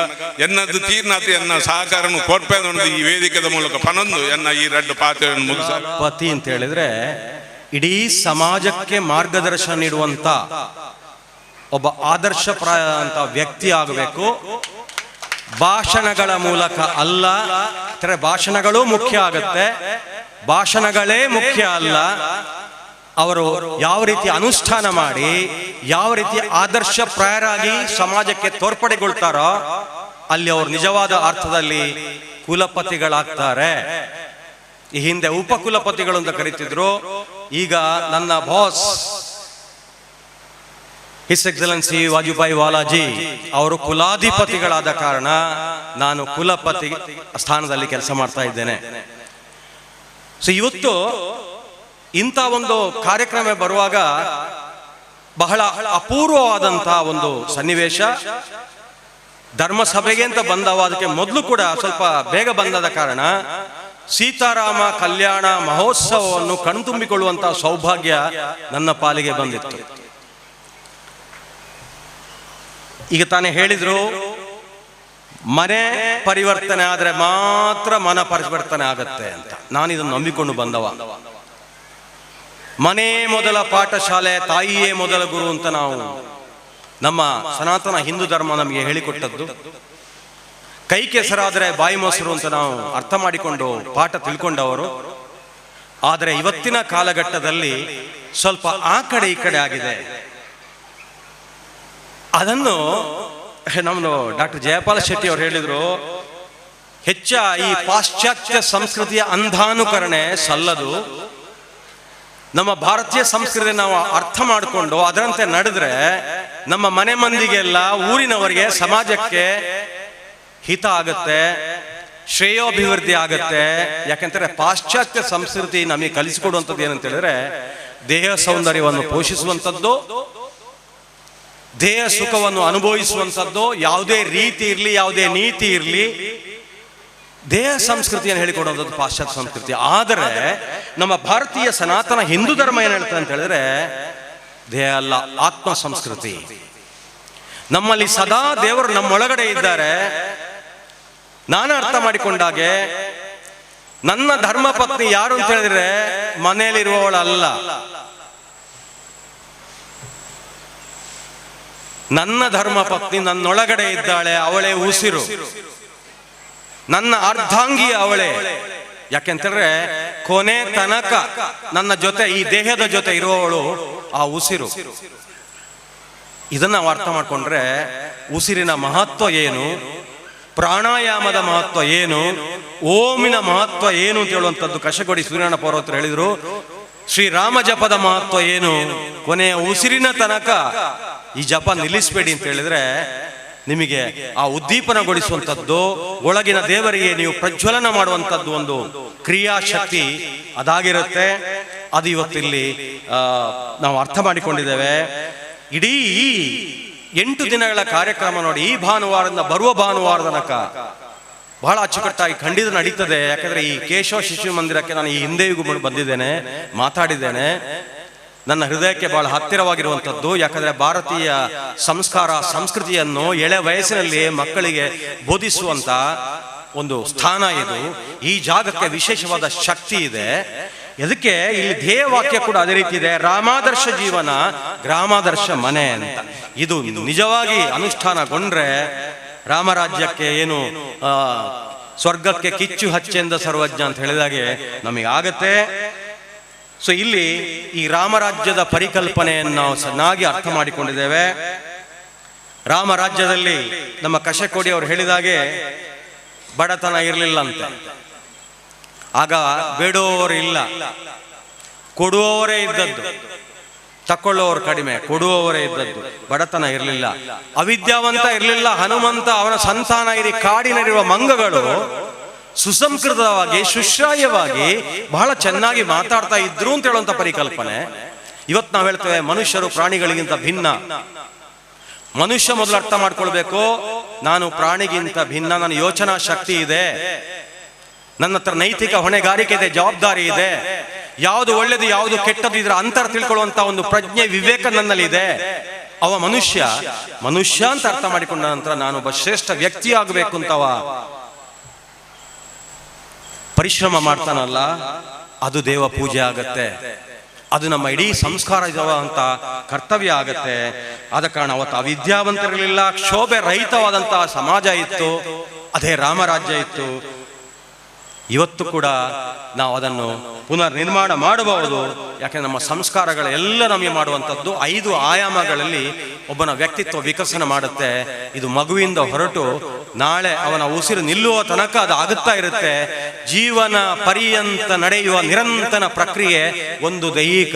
ಎನ್ನದು ತೀರ್ನಾತಿ ಎನ್ನ ಸಹಕಾರ ಈ ವೇದಿಕೆದ ಮೂಲಕ ಪನೊಂದು ಎನ್ನ ಈ ರೆಡ್ ಪಾತ್ರೆಯನ್ನು ಮುಗಿಸ ಪತಿ ಅಂತ ಹೇಳಿದ್ರೆ ಇಡೀ ಸಮಾಜಕ್ಕೆ ಮಾರ್ಗದರ್ಶನ ನೀಡುವಂತ ಒಬ್ಬ ಆದರ್ಶಪ್ರಾಯ ಅಂತ ವ್ಯಕ್ತಿ ಆಗಬೇಕು. ಭಾಷಣಗಳ ಮೂಲಕ ಅಲ್ಲ, ಭಾಷಣಗಳು ಮುಖ್ಯ ಆಗುತ್ತೆ, ಭಾಷಣಗಳೇ ಮುಖ್ಯ ಅಲ್ಲ, ಅವರು ಯಾವ ರೀತಿ ಅನುಷ್ಠಾನ ಮಾಡಿ ಯಾವ ರೀತಿ ಆದರ್ಶಪ್ರಾಯರಾಗಿ ಸಮಾಜಕ್ಕೆ ತೋರ್ಪಡೆಗೊಳ್ತಾರೋ ಅಲ್ಲಿ ಅವರು ನಿಜವಾದ ಅರ್ಥದಲ್ಲಿ ಕುಲಪತಿಗಳಾಗ್ತಾರೆ. ಈ ಹಿಂದೆ ಉಪಕುಲಪತಿಗಳು ಅಂತ ಕರೀತಿದ್ರು, ಈಗ ನನ್ನ ಬಾಸ್ ಹಿಸ್ ಎಕ್ಸಲೆನ್ಸಿ ವಾಜುಭಾಯಿ ವಾಲಾಜಿ ಅವರು ಕುಲಾಧಿಪತಿಗಳಾದ ಕಾರಣ ನಾನು ಕುಲಪತಿ ಸ್ಥಾನದಲ್ಲಿ ಕೆಲಸ ಮಾಡ್ತಾ ಇದ್ದೇನೆ. ಸೊ ಇವತ್ತು ಇಂಥ ಒಂದು ಕಾರ್ಯಕ್ರಮ ಬರುವಾಗ ಬಹಳ ಅಪೂರ್ವವಾದಂತಹ ಒಂದು ಸನ್ನಿವೇಶ. ಧರ್ಮಸಭೆಗೆ ಅಂತ ಬಂದವ ಅದಕ್ಕೆ ಮೊದಲು ಕೂಡ ಸ್ವಲ್ಪ ಬೇಗ ಬಂದದ ಕಾರಣ ಸೀತಾರಾಮ ಕಲ್ಯಾಣ ಮಹೋತ್ಸವವನ್ನು ಕಣ್ತುಂಬಿಕೊಳ್ಳುವಂತಹ ಸೌಭಾಗ್ಯ ನನ್ನ ಪಾಲಿಗೆ ಬಂದಿತ್ತು. ಈಗ ತಾನೇ ಹೇಳಿದ್ರು, ಮನೆ ಪರಿವರ್ತನೆ ಆದ್ರೆ ಮಾತ್ರ ಮನ ಪರಿವರ್ತನೆ ಆಗತ್ತೆ ಅಂತ. ನಾನು ಇದನ್ನು ನಂಬಿಕೊಂಡು ಬಂದವ. ಮನೆ ಮೊದಲ ಪಾಠಶಾಲೆ, ತಾಯಿಯೇ ಮೊದಲ ಗುರು ಅಂತ ನಾವು ನಮ್ಮ ಸನಾತನ ಹಿಂದೂ ಧರ್ಮ ನಮಗೆ ಹೇಳಿಕೊಟ್ಟದ್ದು. ಕೈ ಕೆಸರಾದರೆ ಬಾಯಿ ಮೊಸರು ಅಂತ ನಾವು ಅರ್ಥ ಮಾಡಿಕೊಂಡು ಪಾಠ ತಿಳ್ಕೊಂಡವರು. ಆದರೆ ಇವತ್ತಿನ ಕಾಲಘಟ್ಟದಲ್ಲಿ ಸ್ವಲ್ಪ ಆ ಕಡೆ ಈ ಕಡೆ ಆಗಿದೆ. ಅದನ್ನು ನಮ್ಮದು ಡಾಕ್ಟರ್ ಜಯಪಾಲ ಶೆಟ್ಟಿ ಅವರು ಹೇಳಿದ್ರು, ಹೆಚ್ಚ ಈ ಪಾಶ್ಚಾತ್ಯ ಸಂಸ್ಕೃತಿಯ ಅಂಧಾನುಕರಣೆ ಸಲ್ಲದು. ನಮ್ಮ ಭಾರತೀಯ ಸಂಸ್ಕೃತಿ ನಾವು ಅರ್ಥ ಮಾಡಿಕೊಂಡು ಅದರಂತೆ ನಡೆದ್ರೆ ನಮ್ಮ ಮನೆ ಮಂದಿಗೆಲ್ಲ, ಊರಿನವರಿಗೆ, ಸಮಾಜಕ್ಕೆ ಹಿತ ಆಗತ್ತೆ, ಶ್ರೇಯೋಭಿವೃದ್ಧಿ ಆಗತ್ತೆ. ಯಾಕೆಂದ್ರೆ ಪಾಶ್ಚಾತ್ಯ ಸಂಸ್ಕೃತಿ ನಮಗೆ ಕಲಿಸಿಕೊಡುವಂಥದ್ದು ಏನಂತ ಹೇಳಿದ್ರೆ, ದೇಹ ಸೌಂದರ್ಯವನ್ನು ಪೋಷಿಸುವಂಥದ್ದು, ದೇಹ ಸುಖವನ್ನು ಅನುಭವಿಸುವಂಥದ್ದು, ಯಾವುದೇ ರೀತಿ ಇರಲಿ, ಯಾವುದೇ ನೀತಿ ಇರಲಿ, ದೇಹ ಸಂಸ್ಕೃತಿಯನ್ನು ಹೇಳಿಕೊಡುವಂಥದ್ದು ಪಾಶ್ಚಾತ್ಯ ಸಂಸ್ಕೃತಿ. ಆದರೆ ನಮ್ಮ ಭಾರತೀಯ ಸನಾತನ ಹಿಂದೂ ಧರ್ಮ ಏನ್ ಹೇಳ್ತದೆ ಅಂತ ಹೇಳಿದ್ರೆ, ದೇಹ ಅಲ್ಲ, ಆತ್ಮ ಸಂಸ್ಕೃತಿ. ನಮ್ಮಲ್ಲಿ ಸದಾ ದೇವರು ನಮ್ಮೊಳಗಡೆ ಇದ್ದಾರೆ. ನಾನು ಅರ್ಥ ಮಾಡಿಕೊಂಡಾಗೆ ನನ್ನ ಧರ್ಮ ಪತ್ನಿ ಯಾರು ಅಂತ ಹೇಳಿದ್ರೆ ಮನೆಯಲ್ಲಿರುವವಳಲ್ಲ, ನನ್ನ ಧರ್ಮ ಪತ್ನಿ ನನ್ನೊಳಗಡೆ ಇದ್ದಾಳೆ, ಅವಳೇ ಉಸಿರು, ನನ್ನ ಅರ್ಧಾಂಗಿ ಅವಳೇ. ಯಾಕೆಂತಂದ್ರೆ ಕೊನೆ ತನಕ ನನ್ನ ಜೊತೆ, ಈ ದೇಹದ ಜೊತೆ ಇರುವವಳು ಆ ಉಸಿರು. ಇದನ್ನ ನಾವು ಅರ್ಥ ಮಾಡ್ಕೊಂಡ್ರೆ ಉಸಿರಿನ ಮಹತ್ವ ಏನು, ಪ್ರಾಣಾಯಾಮದ ಮಹತ್ವ ಏನು, ಓಮಿನ ಮಹತ್ವ ಏನು ಅಂತ ಹೇಳುವಂಥದ್ದು ಕಶಗೋಡಿ ಸೂರ್ಯನಾರಾಯಣ ಪರ್ವತರು ಹೇಳಿದ್ರು. ಶ್ರೀರಾಮ ಜಪದ ಮಹತ್ವ ಏನು, ಕೊನೆಯ ಉಸಿರಿನ ತನಕ ಈ ಜಪ ನಿಲ್ಲಿಸಬೇಡಿ ಅಂತ ಹೇಳಿದ್ರೆ ನಿಮಗೆ ಆ ಉದ್ದೀಪನಗೊಳಿಸುವಂಥದ್ದು, ಒಳಗಿನ ದೇವರಿಗೆ ನೀವು ಪ್ರಜ್ವಲನ ಮಾಡುವಂಥದ್ದು ಒಂದು ಕ್ರಿಯಾಶಕ್ತಿ ಅದಾಗಿರುತ್ತೆ. ಅದು ಇವತ್ತಿಲ್ಲಿ ನಾವು ಅರ್ಥ ಮಾಡಿಕೊಂಡಿದ್ದೇವೆ. ಇಡೀ 8 ದಿನಗಳ ಕಾರ್ಯಕ್ರಮ ನೋಡಿ, ಈ ಭಾನುವಾರದಿಂದ ಬರುವ ಭಾನುವಾರ ತನಕ ಬಹಳ ಅಚ್ಚುಕಟ್ಟಾಗಿ ಖಂಡಿತ ನಡೀತದೆ. ಯಾಕಂದ್ರೆ ಈ ಕೇಶವ ಶಿಶು ಮಂದಿರಕ್ಕೆ ನಾನು ಈ ಹಿಂದೆಯೂ ಬಂದಿದ್ದೇನೆ, ಮಾತಾಡಿದ್ದೇನೆ. ನನ್ನ ಹೃದಯಕ್ಕೆ ಬಹಳ ಹತ್ತಿರವಾಗಿರುವಂಥದ್ದು. ಯಾಕಂದ್ರೆ ಭಾರತೀಯ ಸಂಸ್ಕಾರ ಸಂಸ್ಕೃತಿಯನ್ನು ಎಳೆ ವಯಸ್ಸಿನಲ್ಲಿ ಮಕ್ಕಳಿಗೆ ಬೋಧಿಸುವಂತ ಒಂದು ಸ್ಥಾನ ಇದು. ಈ ಜಾಗಕ್ಕೆ ವಿಶೇಷವಾದ ಶಕ್ತಿ ಇದೆ. ಅದಕ್ಕೆ ಇಲ್ಲಿ ಧ್ಯೇಯವಾಕ್ಯ ಕೂಡ ಅದೇ ರೀತಿ ಇದೆ, ರಾಮಾದರ್ಶ ಜೀವನ ಗ್ರಾಮಾದರ್ಶ ಮನೆ ಅಂತ. ಇದು ನಿಜವಾಗಿ ಅನುಷ್ಠಾನಗೊಂಡ್ರೆ ರಾಮರಾಜ್ಯಕ್ಕೆ ಏನು ಸ್ವರ್ಗಕ್ಕೆ ಕಿಚ್ಚು ಹಚ್ಚೆಂದ ಸರ್ವಜ್ಞ ಅಂತ ಹೇಳಿದಾಗೆ ನಮಗೆ ಆಗತ್ತೆ. ಸೊ ಇಲ್ಲಿ ಈ ರಾಮರಾಜ್ಯದ ಪರಿಕಲ್ಪನೆಯನ್ನು ನಾವು ಚೆನ್ನಾಗಿ ಅರ್ಥ ಮಾಡಿಕೊಂಡಿದ್ದೇವೆ. ರಾಮರಾಜ್ಯದಲ್ಲಿ ನಮ್ಮ ಕಶಕೋಡಿ ಅವರು ಹೇಳಿದಾಗೆ ಬಡತನ ಇರಲಿಲ್ಲ ಅಂತ. ಆಗ ಬೇಡುವವರು ಇಲ್ಲ, ಕೊಡುವವರೇ ಇದ್ದದ್ದು. ತಕೊಳ್ಳೋರು ಕಡಿಮೆ, ಕೊಡುವವರೇ ಇದ್ದದ್ದು. ಬಡತನ ಇರಲಿಲ್ಲ, ಅವಿದ್ಯಾವಂತ ಇರಲಿಲ್ಲ. ಹನುಮಂತ ಅವನ ಸಂತಾನ ಇರಿ ಕಾಡಿನಲ್ಲಿರುವ ಮಂಗಗಳು ಸುಸಂಸ್ಕೃತವಾಗಿ ಸುಶ್ರಾಯವಾಗಿ ಬಹಳ ಚೆನ್ನಾಗಿ ಮಾತಾಡ್ತಾ ಇದ್ರು ಅಂತ ಹೇಳುವಂತ ಪರಿಕಲ್ಪನೆ. ಇವತ್ತು ನಾವು ಹೇಳ್ತೇವೆ ಮನುಷ್ಯರು ಪ್ರಾಣಿಗಳಿಗಿಂತ ಭಿನ್ನ. ಮನುಷ್ಯ ಮೊದಲು ಅರ್ಥ ಮಾಡ್ಕೊಳ್ಬೇಕು, ನಾನು ಪ್ರಾಣಿಗಿಂತ ಭಿನ್ನ, ನನ್ನ ಯೋಚನಾ ಶಕ್ತಿ ಇದೆ, ನನ್ನ ಹತ್ರ ನೈತಿಕ ಹೊಣೆಗಾರಿಕೆ ಇದೆ, ಜವಾಬ್ದಾರಿ ಇದೆ, ಯಾವುದು ಒಳ್ಳೇದು ಯಾವುದು ಕೆಟ್ಟದ್ದು ಇದರ ಅಂತರ ತಿಳ್ಕೊಳ್ಳುವಂತ ಒಂದು ಪ್ರಜ್ಞೆ ವಿವೇಕ ನನ್ನಲ್ಲಿದೆ. ಅವ ಮನುಷ್ಯ ಅಂತ ಅರ್ಥ ಮಾಡಿಕೊಂಡ ನಂತರ ನಾನು ಒಬ್ಬ ಶ್ರೇಷ್ಠ ವ್ಯಕ್ತಿ ಆಗಬೇಕು ಅಂತವ ಪರಿಶ್ರಮ ಮಾಡ್ತಾನಲ್ಲ, ಅದು ದೇವ ಪೂಜೆ ಆಗತ್ತೆ. ಅದು ನಮ್ಮ ಇಡೀ ಸಂಸ್ಕಾರ ಅಂತ ಕರ್ತವ್ಯ ಆಗತ್ತೆ. ಆದ ಕಾರಣ ಅವತ್ತು ಅವಿದ್ಯಾವಂತರಿರಲಿಲ್ಲ, ಕ್ಷೋಭೆ ರಹಿತವಾದಂತಹ ಸಮಾಜ ಇತ್ತು, ಅದೇ ರಾಮರಾಜ್ಯ ಇತ್ತು. ಇವತ್ತು ಕೂಡ ನಾವು ಅದನ್ನು ಪುನರ್ ನಿರ್ಮಾಣ ಮಾಡಬಹುದು. ಯಾಕೆ ನಮ್ಮ ಸಂಸ್ಕಾರಗಳೆಲ್ಲ ನಮಗೆ ಮಾಡುವಂಥದ್ದು 5 ಆಯಾಮಗಳಲ್ಲಿ ಒಬ್ಬನ ವ್ಯಕ್ತಿತ್ವ ವಿಕಸನ ಮಾಡುತ್ತೆ. ಇದು ಮಗುವಿಂದ ಹೊರಟು ನಾಳೆ ಅವನ ಉಸಿರು ನಿಲ್ಲುವ ತನಕ ಅದು ಆಗುತ್ತಾ ಇರುತ್ತೆ. ಜೀವನ ಪರ್ಯಂತ ನಡೆಯುವ ನಿರಂತರ ಪ್ರಕ್ರಿಯೆ ಒಂದು ದೈಹಿಕ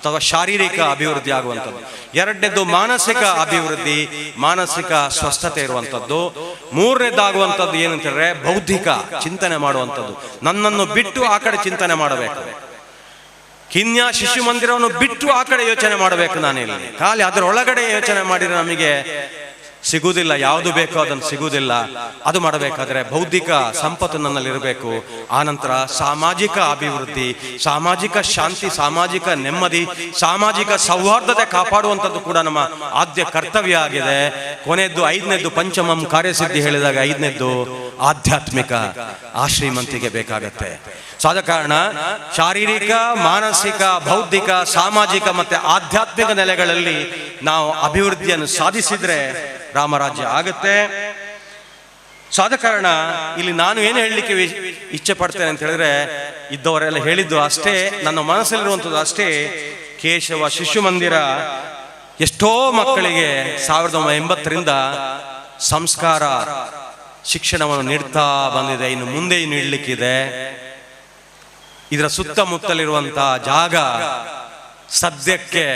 ಅಥವಾ ಶಾರೀರಿಕ ಅಭಿವೃದ್ಧಿ ಆಗುವಂಥದ್ದು. 2ನೇದು ಮಾನಸಿಕ ಅಭಿವೃದ್ಧಿ, ಮಾನಸಿಕ ಸ್ವಸ್ಥತೆ ಇರುವಂಥದ್ದು. 3ನೇದಾಗುವಂಥದ್ದು ಏನಂತಂದ್ರೆ ಬೌದ್ಧಿಕ ಚಿಂತನೆ ಮಾಡುವಂಥದ್ದು. ನನ್ನನ್ನು ಬಿಟ್ಟು ಆ ಕಡೆ ಚಿಂತನೆ ಮಾಡಬೇಕು. ಕಿನ್ಯಾ ಶಿಶು ಮಂದಿರವನ್ನು ಬಿಟ್ಟು ಆ ಕಡೆ ಯೋಚನೆ ಮಾಡಬೇಕು. ನಾನಿಲ್ಲಿ ಖಾಲಿ ಅದರ ಒಳಗಡೆ ಯೋಚನೆ ಮಾಡಿದ್ರೆ ನಮಗೆ ಸಿಗುವುದಿಲ್ಲ, ಯಾವುದು ಬೇಕೋ ಅದನ್ನು ಸಿಗುವುದಿಲ್ಲ. ಅದು ಮಾಡಬೇಕಾದ್ರೆ ಬೌದ್ಧಿಕ ಸಂಪತ್ತು ನನ್ನಲ್ಲಿರಬೇಕು. ಆನಂತರ ಸಾಮಾಜಿಕ ಅಭಿವೃದ್ಧಿ, ಸಾಮಾಜಿಕ ಶಾಂತಿ, ಸಾಮಾಜಿಕ ನೆಮ್ಮದಿ, ಸಾಮಾಜಿಕ ಸೌಹಾರ್ದತೆ ಕಾಪಾಡುವಂಥದ್ದು ಕೂಡ ನಮ್ಮ ಆದ್ಯ ಕರ್ತವ್ಯ ಆಗಿದೆ. ಕೊನೆಯದ್ದು 5ನೇದ್ದು ಪಂಚಮಂ ಕಾರ್ಯಸಿದ್ಧಿ ಹೇಳಿದಾಗ 5ನೇದ್ದು ಆಧ್ಯಾತ್ಮಿಕ ಶ್ರೀಮಂತಿಗೆ ಬೇಕಾಗತ್ತೆ. ಸೊ ಆದ ಕಾರಣ ಶಾರೀರಿಕ, ಮಾನಸಿಕ, ಬೌದ್ಧಿಕ, ಸಾಮಾಜಿಕ ಮತ್ತೆ ಆಧ್ಯಾತ್ಮಿಕ ನೆಲೆಗಳಲ್ಲಿ ನಾವು ಅಭಿವೃದ್ಧಿಯನ್ನು ಸಾಧಿಸಿದ್ರೆ ರಾಮರಾಜ್ಯ ಆಗುತ್ತೆ. ಸೊ ಆದ ಕಾರಣ ಇಲ್ಲಿ ನಾನು ಏನು ಹೇಳಲಿಕ್ಕೆ ಇಚ್ಛೆ ಪಡ್ತೇನೆ ಅಂತ ಹೇಳಿದ್ರೆ, ಇದ್ದವರೆಲ್ಲ ಹೇಳಿದ್ದು ಅಷ್ಟೇ, ನನ್ನ ಮನಸ್ಸಲ್ಲಿರುವಂಥದ್ದು ಅಷ್ಟೇ. ಕೇಶವ ಶಿಶು ಮಂದಿರ ಎಷ್ಟೋ ಮಕ್ಕಳಿಗೆ 1980ರಿಂದ ಸಂಸ್ಕಾರ ಶಿಕ್ಷಣವನ್ನು ನೀಡ್ತಾ ಬಂದಿದೆ. ಇನ್ನು ಮುಂದೆ ನೀಡಲಿಕ್ಕಿದೆ. ಇದರ ಸುತ್ತಮುತ್ತಲಿರುವಂತಹ ಜಾಗ ಸದ್ಯಕ್ಕೆ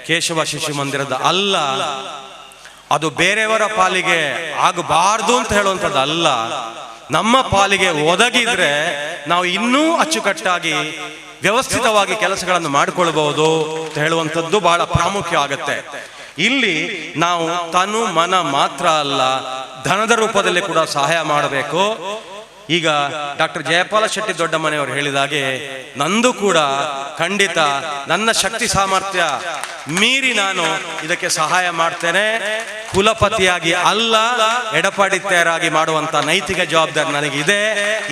ಕೇಶವ ಶಿಶು ಮಂದಿರದ ಅಲ್ಲ, ಅದು ಬೇರೆಯವರ ಪಾಲಿಗೆ ಆಗಬಾರ್ದು ಅಂತ ಹೇಳುವಂಥದ್ದು ಅಲ್ಲ. ನಮ್ಮ ಪಾಲಿಗೆ ಒದಗಿದ್ರೆ ನಾವು ಇನ್ನೂ ಅಚ್ಚುಕಟ್ಟಾಗಿ ವ್ಯವಸ್ಥಿತವಾಗಿ ಕೆಲಸಗಳನ್ನು ಮಾಡಿಕೊಳ್ಬಹುದು ಅಂತ ಹೇಳುವಂಥದ್ದು ಬಹಳ ಪ್ರಾಮುಖ್ಯ ಆಗತ್ತೆ. ಇಲ್ಲಿ ನಾವು ತನು ಮನ ಮಾತ್ರ ಅಲ್ಲ, ಧನದ ರೂಪದಲ್ಲಿ ಕೂಡ ಸಹಾಯ ಮಾಡಬೇಕು. ಈಗ ಡಾಕ್ಟರ್ ಜಯಪಾಲ ಶೆಟ್ಟಿ ದೊಡ್ಡ ಮನೆಯವರು ಹೇಳಿದಾಗೆ ನಂದು ಕೂಡ ಖಂಡಿತ ನನ್ನ ಶಕ್ತಿ ಸಾಮರ್ಥ್ಯ ಮೀರಿ ನಾನು ಇದಕ್ಕೆ ಸಹಾಯ ಮಾಡ್ತೇನೆ. ಕುಲಪತಿಯಾಗಿ ಅಲ್ಲ, ಎಡಪಡಿತೆಯರಾಗಿ ಮಾಡುವಂತ ನೈತಿಕ ಜವಾಬ್ದಾರಿ ನನಗಿದೆ.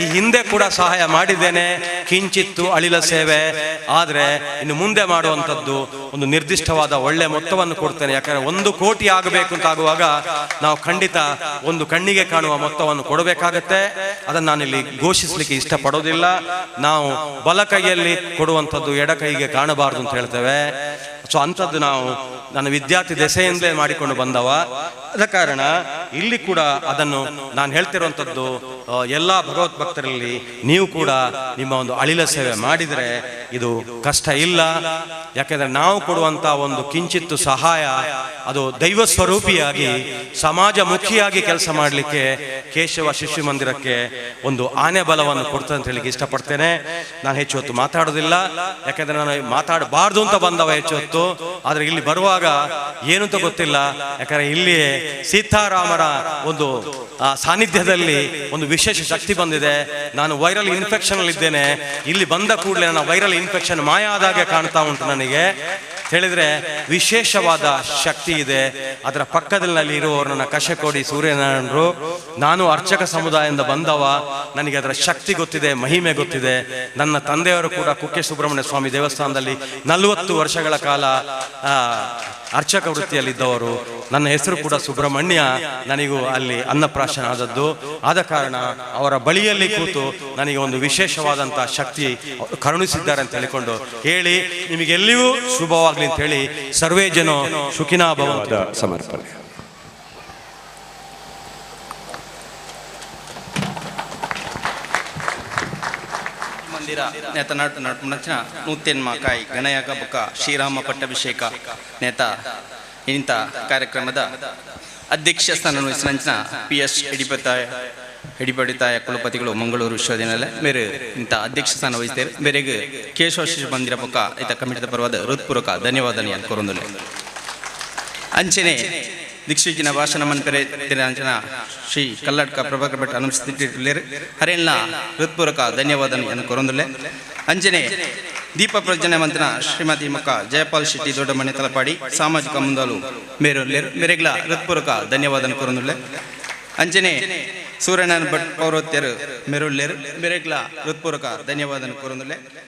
ಈ ಹಿಂದೆ ಕೂಡ ಸಹಾಯ ಮಾಡಿದ್ದೇನೆ, ಕಿಂಚಿತ್ತು ಅಳಿಲ ಸೇವೆ. ಆದ್ರೆ ಇನ್ನು ಮುಂದೆ ಮಾಡುವಂಥದ್ದು ಒಂದು ನಿರ್ದಿಷ್ಟವಾದ ಒಳ್ಳೆ ಮೊತ್ತವನ್ನು ಕೊಡ್ತೇನೆ. ಯಾಕಂದ್ರೆ 1 ಕೋಟಿ ಆಗಬೇಕು ಅಂತ ಆಗುವಾಗ ನಾವು ಖಂಡಿತ ಒಂದು ಕಣ್ಣಿಗೆ ಕಾಣುವ ಮೊತ್ತವನ್ನು ಕೊಡಬೇಕಾಗತ್ತೆ. ಅದನ್ನು ನಾನಿಲ್ಲಿ ಘೋಷಿಸಲಿಕ್ಕೆ ಇಷ್ಟಪಡೋದಿಲ್ಲ. ನಾವು ಬಲ ಕೈಯಲ್ಲಿ ಕೊಡುವಂಥದ್ದು ಎಡ ಕೈಗೆ ಕಾಣಬಾರದು ಅಂತ ಹೇಳ್ತೇವೆ. ಸೊ ಅಂಥದ್ದು ನಾವು ನನ್ನ ವಿದ್ಯಾರ್ಥಿ ದೆಸೆಯಿಂದಲೇ ಮಾಡಿಕೊಂಡು ಬಂದವ. ಆದ ಕಾರಣ ಇಲ್ಲಿ ಕೂಡ ಅದನ್ನು ನಾನು ಹೇಳ್ತಿರುವಂಥದ್ದು, ಎಲ್ಲ ಭಗವತ್ ಭಕ್ತರಲ್ಲಿ ನೀವು ಕೂಡ ನಿಮ್ಮ ಒಂದು ಅಳಿಲ ಸೇವೆ ಮಾಡಿದರೆ ಇದು ಕಷ್ಟ ಇಲ್ಲ. ಯಾಕೆಂದ್ರೆ ನಾವು ಕೊಡುವಂತ ಒಂದು ಕಿಂಚಿತ್ತು ಸಹಾಯ ಅದು ದೈವ ಸ್ವರೂಪಿಯಾಗಿ ಸಮಾಜ ಮುಖಿಯಾಗಿ ಕೆಲಸ ಮಾಡಲಿಕ್ಕೆ ಕೇಶವ ಶಿಶು ಮಂದಿರಕ್ಕೆ ಒಂದು ಆನೆ ಬಲವನ್ನು ಕೊಡ್ತದೆ ಅಂತ ಹೇಳಿಕ್ಕೆ ಇಷ್ಟಪಡ್ತೇನೆ. ನಾನು ಹೆಚ್ಚು ಹೊತ್ತು ಮಾತಾಡೋದಿಲ್ಲ, ಯಾಕೆಂದ್ರೆ ನಾನು ಮಾತಾಡಬಾರ್ದು ಅಂತ ಬಂದವ ಹೆಚ್ಚು ಹೊತ್ತು. ಆದ್ರೆ ಇಲ್ಲಿ ಬರುವಾಗ ಏನು ಅಂತ ಗೊತ್ತಿಲ್ಲ, ಯಾಕಂದ್ರೆ ಇಲ್ಲಿ ಸೀತಾರಾಮರ ಒಂದು ಸಾನ್ನಿಧ್ಯದಲ್ಲಿ ಒಂದು ವಿಶೇಷ ಶಕ್ತಿ ಬಂದಿದೆ. ನಾನು ವೈರಲ್ ಇನ್ಫೆಕ್ಷನ್ ಅಲ್ಲಿ ಇದ್ದೇನೆ. ಇಲ್ಲಿ ಬಂದ ಕೂಡಲೇ ನನ್ನ ವೈರಲ್ ಇನ್ಫೆಕ್ಷನ್ ಮಾಯ ಆದಾಗೆ ಕಾಣ್ತಾ ಉಂಟು ನನಗೆ. ಹೇಳಿದ್ರೆ ವಿಶೇಷವಾದ ಶಕ್ತಿ ಇದೆ. ಅದರ ಪಕ್ಕದಲ್ಲಿ ಇರುವವರು ನನ್ನ ಕಶಕೋಡಿ ಸೂರ್ಯನಾರಾಯಣರು. ನಾನು ಅರ್ಚಕ ಸಮುದಾಯದಿಂದ ಬಂದವ, ನನಗೆ ಅದರ ಶಕ್ತಿ ಗೊತ್ತಿದೆ, ಮಹಿಮೆ ಗೊತ್ತಿದೆ. ನನ್ನ ತಂದೆಯವರು ಕೂಡ ಕುಕ್ಕೆ ಸುಬ್ರಹ್ಮಣ್ಯ ಸ್ವಾಮಿ ದೇವಸ್ಥಾನದಲ್ಲಿ 40 ವರ್ಷಗಳ ಕಾಲ ಅರ್ಚಕ ವೃತ್ತಿಯಲ್ಲಿದ್ದವರು. ನನ್ನ ಹೆಸರು ಕೂಡ ಸುಬ್ರಹ್ಮಣ್ಯ. ನನಗೂ ಅಲ್ಲಿ ಅನ್ನಪ್ರಾಶನ ಆದದ್ದು. ಆದ ಕಾರಣ ಅವರ ಬಳಿಯಲ್ಲಿ ಕೂತು ನನಗೆ ಒಂದು ವಿಶೇಷವಾದಂತಹ ಶಕ್ತಿ ಕರುಣಿಸಿದ್ದಾರೆ ಅಂತ ಹೇಳಿಕೊಂಡು ಹೇಳಿ ನಿಮಗೆಲ್ಲಿಯೂ ಶುಭವಾಗ್ಲಿ ಅಂತ ಹೇಳಿ ಸರ್ವೇ ಜನ ಸುಖಿನಾ ಭವಂತು ಸಮರ್ಪಣೆ. ಮಂದಿರ ನೇತ ನಟನ ನೂತ್ಯನ್ಮ ಕಾಯಿ ಗಣಯಾಗ ಬುಕ್ಕ ಶ್ರೀರಾಮ ಪಟ್ಟಾಭಿಷೇಕ ನೇತ ಇಂಥ ಕಾರ್ಯಕ್ರಮದ ಅಧ್ಯಕ್ಷ ಸ್ಥಾನ ವಹಿಸಿನ PS ಹಿಡಿಪಡಿತಾಯ ಕುಲಪತಿಗಳು ಮಂಗಳೂರು ವಿಶ್ವವಿದ್ಯಾನಿಲಯ ಮೇರೆ ಇಂಥ ಅಧ್ಯಕ್ಷ ಸ್ಥಾನ ವಹಿಸ್ತಾರೆ. ಬೇರೆಗೆ ಕೇಶವ ಶಿಶು ಮಂದಿರ ಪಕ್ಕ ಇತ ಕಮಿಟಿದ ಪರವಾದ ಹೃತ್ಪೂರ್ವಕ ಧನ್ಯವಾದ ಕೋರೊಂದು ಅಂಚನೆ ದಿಕ್ಷಿಜಿನ ಭಾಷಣ ಮನ್ಪೆರೆ ಅಂಚನ ಶ್ರೀ ಕಲ್ಲಡ್ಕ ಪ್ರಭಾಕರ್ ಭಟ್ ಅನುಷ್ಠಿಸಿಟ್ಟಿರ್ಲೇರು ಹರೇಣ್ಣ ಹೃತ್ಪೂರ್ವಕ ಧನ್ಯವಾದ ಕೋರೊಂದುಲ್ಲೆ ಅಂಚನೆ ದೀಪ ಪ್ರಜ್ವಲನೆ ಮಂತ್ರ ಶ್ರೀಮತಿ ಮಕ್ಕ ಜಯಪಾಲ್ ಶೆಟ್ಟಿ ದೊಡ್ಡಮನೆ ತಲಪಾಡಿ ಸಾಮಾಜಿಕ ಮುಂದಾಲು ಮೇರೆಲ್ಲೇರು ಮೇರೆಗ್ಲ ಹೃತ್ಪೂರ್ವಕ ಧನ್ಯವಾದ ಕೋರೊಂದುಲ್ಲೆ ಅಂಚನೆ ಸೂರ್ಯನಾರಾಯಣ ಭಟ್ ಪೌರೋತ್ಯರು ಮೆರುಳ್ಳೇರು ಮೇರೆಗ್ಲ ಹೃತ್ಪೂರ್ವಕ ಧನ್ಯವಾದ ಕೋರೊಂದುಲ್ಲೆ.